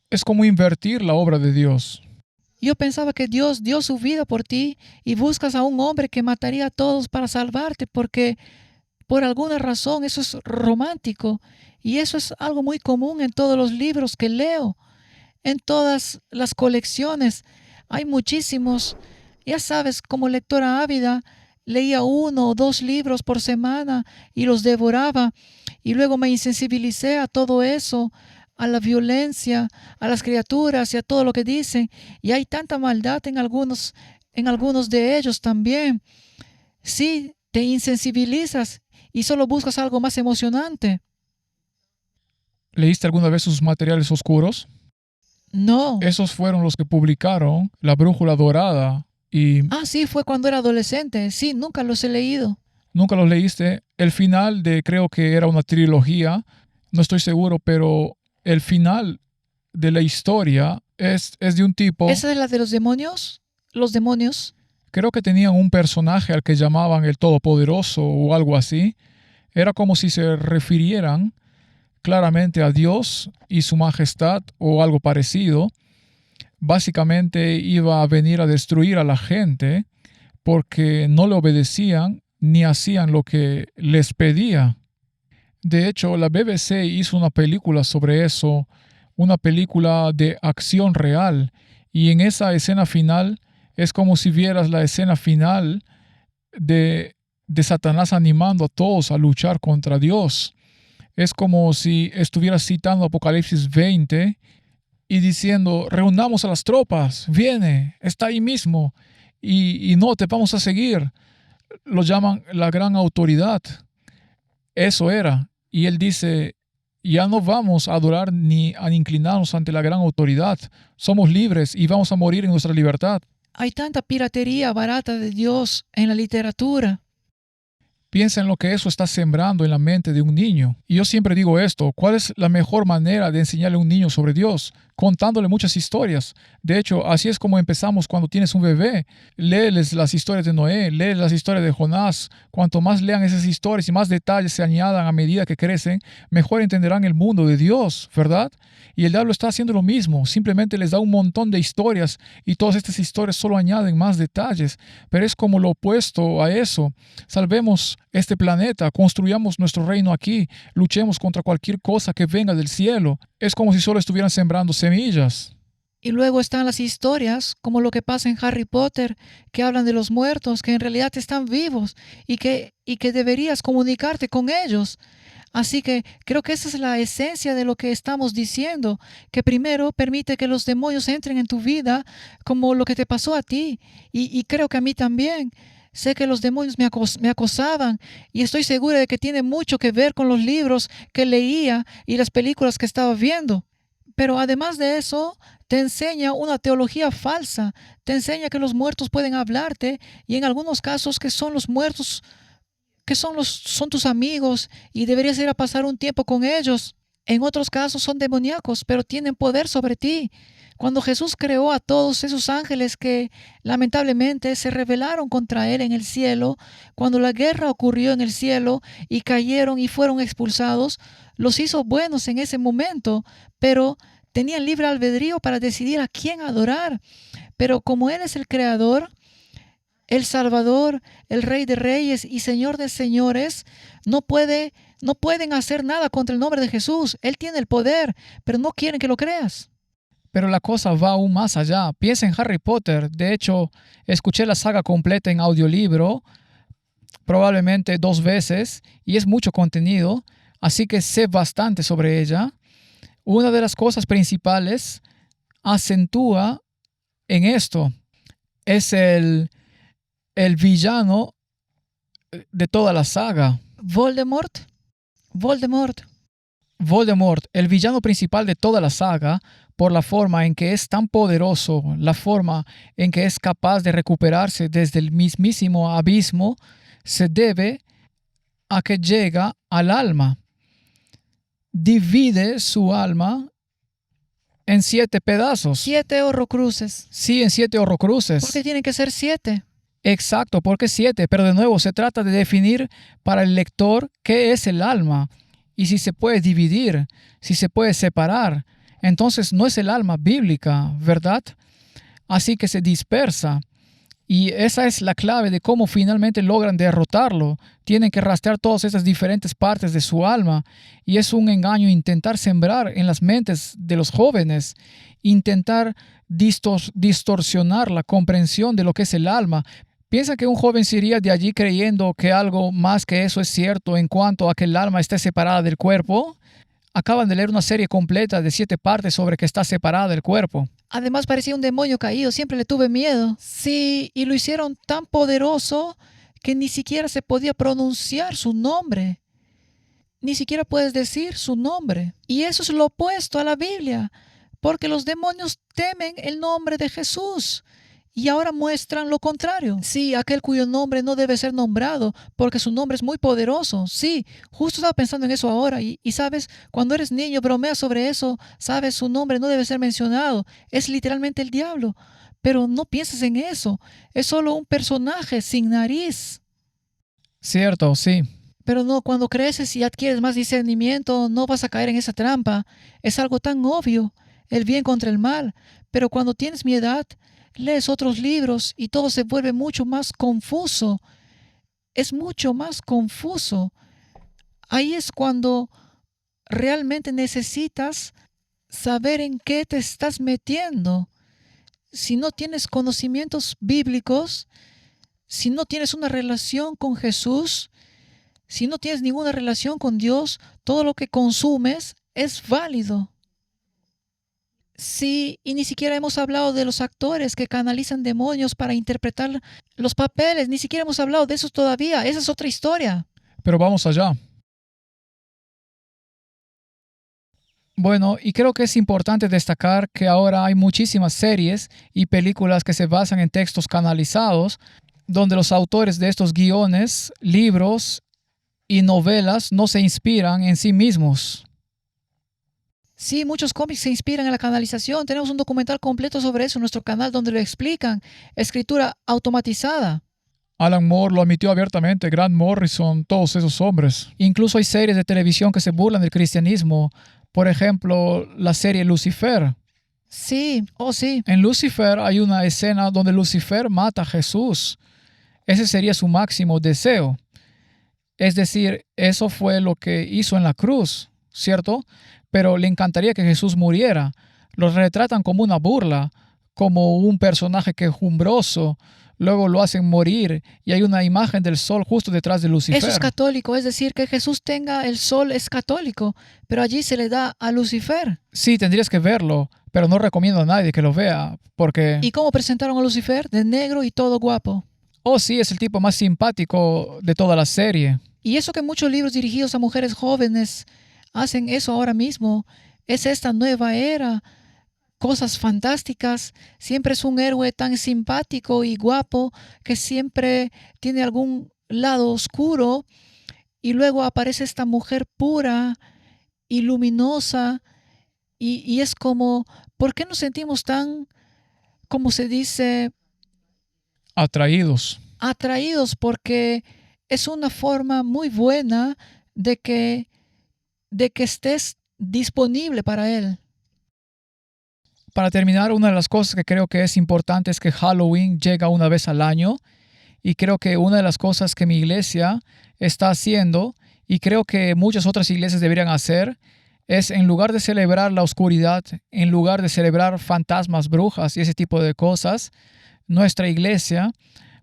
Es como invertir la obra de Dios. Yo pensaba que Dios dio su vida por ti y buscas a un hombre que mataría a todos para salvarte porque por alguna razón eso es romántico y eso es algo muy común en todos los libros que leo, en todas las colecciones. Hay muchísimos. Ya sabes, como lectora ávida, leía 1 o 2 libros por semana y los devoraba y luego me insensibilicé a todo eso, a la violencia, a las criaturas y a todo lo que dicen. Y hay tanta maldad en algunos de ellos también. Sí, te insensibilizas y solo buscas algo más emocionante. ¿Leíste alguna vez sus materiales oscuros? No. Esos fueron los que publicaron La Brújula Dorada y... Sí, fue cuando era adolescente. Sí, nunca los he leído. ¿Nunca los leíste? El final de, creo que era una trilogía, no estoy seguro, pero el final de la historia es de un tipo... ¿Esa es la de los demonios? ¿Los demonios? Creo que tenían un personaje al que llamaban el Todopoderoso o algo así. Era como si se refirieran claramente a Dios y su majestad o algo parecido. Básicamente iba a venir a destruir a la gente porque no le obedecían ni hacían lo que les pedía. De hecho, la BBC hizo una película sobre eso, una película de acción real, y en esa escena final es como si vieras la escena final de Satanás animando a todos a luchar contra Dios. Es como si estuvieras citando Apocalipsis 20 y diciendo, reunamos a las tropas, viene, está ahí mismo, y no, te vamos a seguir. Lo llaman la gran autoridad. Eso era. Y él dice, ya no vamos a adorar ni a inclinarnos ante la gran autoridad. Somos libres y vamos a morir en nuestra libertad. Hay tanta piratería barata de Dios en la literatura. Piensa en lo que eso está sembrando en la mente de un niño. Y yo siempre digo esto, ¿cuál es la mejor manera de enseñarle a un niño sobre Dios? Contándole muchas historias. De hecho, así es como empezamos cuando tienes un bebé. Léeles las historias de Noé, léeles las historias de Jonás. Cuanto más lean esas historias y más detalles se añadan a medida que crecen, mejor entenderán el mundo de Dios, ¿verdad? Y el diablo está haciendo lo mismo. Simplemente les da un montón de historias y todas estas historias solo añaden más detalles. Pero es como lo opuesto a eso. Salvemos este planeta, construyamos nuestro reino aquí, luchemos contra cualquier cosa que venga del cielo. Es como si solo estuvieran sembrando semillas. Y luego están las historias, como lo que pasa en Harry Potter, que hablan de los muertos, que en realidad están vivos y que deberías comunicarte con ellos. Así que creo que esa es la esencia de lo que estamos diciendo, que primero permite que los demonios entren en tu vida, como lo que te pasó a ti, y creo que a mí también. Sé que los demonios me acosaban y estoy segura de que tiene mucho que ver con los libros que leía y las películas que estaba viendo. Pero además de eso, te enseña una teología falsa, te enseña que los muertos pueden hablarte y en algunos casos que son los muertos que son tus amigos y deberías ir a pasar un tiempo con ellos. En otros casos son demoníacos, pero tienen poder sobre ti. Cuando Jesús creó a todos esos ángeles que lamentablemente se rebelaron contra Él en el cielo, cuando la guerra ocurrió en el cielo y cayeron y fueron expulsados, los hizo buenos en ese momento, pero tenían libre albedrío para decidir a quién adorar. Pero como Él es el Creador, el Salvador, el Rey de Reyes y Señor de Señores, no pueden hacer nada contra el nombre de Jesús. Él tiene el poder, pero no quieren que lo creas. Pero la cosa va aún más allá. Piensa en Harry Potter. De hecho, escuché la saga completa en audiolibro, probablemente 2 veces, y es mucho contenido, así que sé bastante sobre ella. Una de las cosas principales acentúa en esto. Es el villano de toda la saga. Voldemort, el villano principal de toda la saga, por la forma en que es tan poderoso, la forma en que es capaz de recuperarse desde el mismísimo abismo, se debe a que llega al alma. Divide su alma en 7 pedazos. 7 horrocruces. Sí, en 7 horrocruces. ¿Por qué tienen que ser 7? Exacto, porque 7, pero de nuevo se trata de definir para el lector qué es el alma y si se puede dividir, si se puede separar. Entonces no es el alma bíblica, ¿verdad? Así que se dispersa y esa es la clave de cómo finalmente logran derrotarlo. Tienen que rastrear todas esas diferentes partes de su alma y es un engaño intentar sembrar en las mentes de los jóvenes, intentar distorsionar la comprensión de lo que es el alma. ¿Piensa que un joven se iría de allí creyendo que algo más que eso es cierto en cuanto a que el alma esté separada del cuerpo? Acaban de leer una serie completa de 7 partes sobre que está separada del cuerpo. Además parecía un demonio caído, siempre le tuve miedo. Sí, y lo hicieron tan poderoso que ni siquiera se podía pronunciar su nombre. Ni siquiera puedes decir su nombre. Y eso es lo opuesto a la Biblia, porque los demonios temen el nombre de Jesús. Y ahora muestran lo contrario. Sí, aquel cuyo nombre no debe ser nombrado porque su nombre es muy poderoso. Sí, justo estaba pensando en eso ahora. Y sabes, cuando eres niño bromeas sobre eso. Sabes, su nombre no debe ser mencionado. Es literalmente el diablo. Pero no pienses en eso. Es solo un personaje sin nariz. Cierto, sí. Pero no, cuando creces y adquieres más discernimiento, no vas a caer en esa trampa. Es algo tan obvio, el bien contra el mal. Pero cuando tienes mi edad, lees otros libros y todo se vuelve mucho más confuso. Es mucho más confuso. Ahí es cuando realmente necesitas saber en qué te estás metiendo. Si no tienes conocimientos bíblicos, si no tienes una relación con Jesús, si no tienes ninguna relación con Dios, todo lo que consumes es válido. Sí, y ni siquiera hemos hablado de los actores que canalizan demonios para interpretar los papeles. Ni siquiera hemos hablado de eso todavía. Esa es otra historia. Pero vamos allá. Bueno, y creo que es importante destacar que ahora hay muchísimas series y películas que se basan en textos canalizados, donde los autores de estos guiones, libros y novelas no se inspiran en sí mismos. Sí, muchos cómics se inspiran en la canalización. Tenemos un documental completo sobre eso en nuestro canal donde lo explican. Escritura automatizada. Alan Moore lo admitió abiertamente, Grant Morrison, todos esos hombres. Incluso hay series de televisión que se burlan del cristianismo. Por ejemplo, la serie Lucifer. Sí, sí. En Lucifer hay una escena donde Lucifer mata a Jesús. Ese sería su máximo deseo. Es decir, eso fue lo que hizo en la cruz, ¿cierto? Pero le encantaría que Jesús muriera. Los retratan como una burla, como un personaje quejumbroso. Luego lo hacen morir y hay una imagen del sol justo detrás de Lucifer. Eso es católico, es decir, que Jesús tenga el sol es católico, pero allí se le da a Lucifer. Sí, tendrías que verlo, pero no recomiendo a nadie que lo vea, porque... ¿Y cómo presentaron a Lucifer? De negro y todo guapo. Oh, sí, es el tipo más simpático de toda la serie. Y eso que muchos libros dirigidos a mujeres jóvenes hacen eso ahora mismo, es esta nueva era. Cosas fantásticas. Siempre es un héroe tan simpático y guapo que siempre tiene algún lado oscuro y luego aparece esta mujer pura y luminosa y es como, ¿por qué nos sentimos tan, como se dice, Atraídos. atraídos? Porque es una forma muy buena de que estés disponible para él. Para terminar, una de las cosas que creo que es importante es que Halloween llega una vez al año y creo que una de las cosas que mi iglesia está haciendo y creo que muchas otras iglesias deberían hacer es, en lugar de celebrar la oscuridad, en lugar de celebrar fantasmas, brujas y ese tipo de cosas, nuestra iglesia,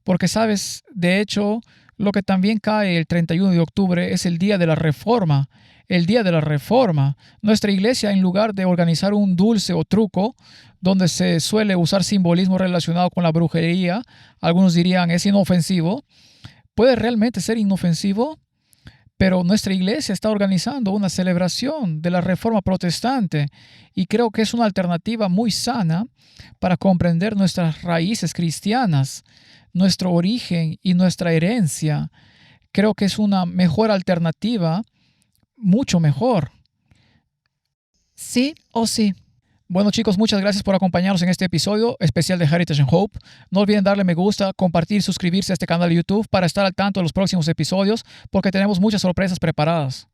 porque sabes, de hecho, lo que también cae el 31 de octubre es el día de la Reforma. El día de la Reforma. Nuestra iglesia, en lugar de organizar un dulce o truco donde se suele usar simbolismo relacionado con la brujería, algunos dirían es inofensivo, puede realmente ser inofensivo, pero nuestra iglesia está organizando una celebración de la Reforma protestante y creo que es una alternativa muy sana para comprender nuestras raíces cristianas, nuestro origen y nuestra herencia. Creo que es una mejor alternativa, mucho mejor. ¿Sí o sí? Bueno, chicos, muchas gracias por acompañarnos en este episodio especial de Heritage and Hope. No olviden darle me gusta, compartir y suscribirse a este canal de YouTube para estar al tanto de los próximos episodios porque tenemos muchas sorpresas preparadas.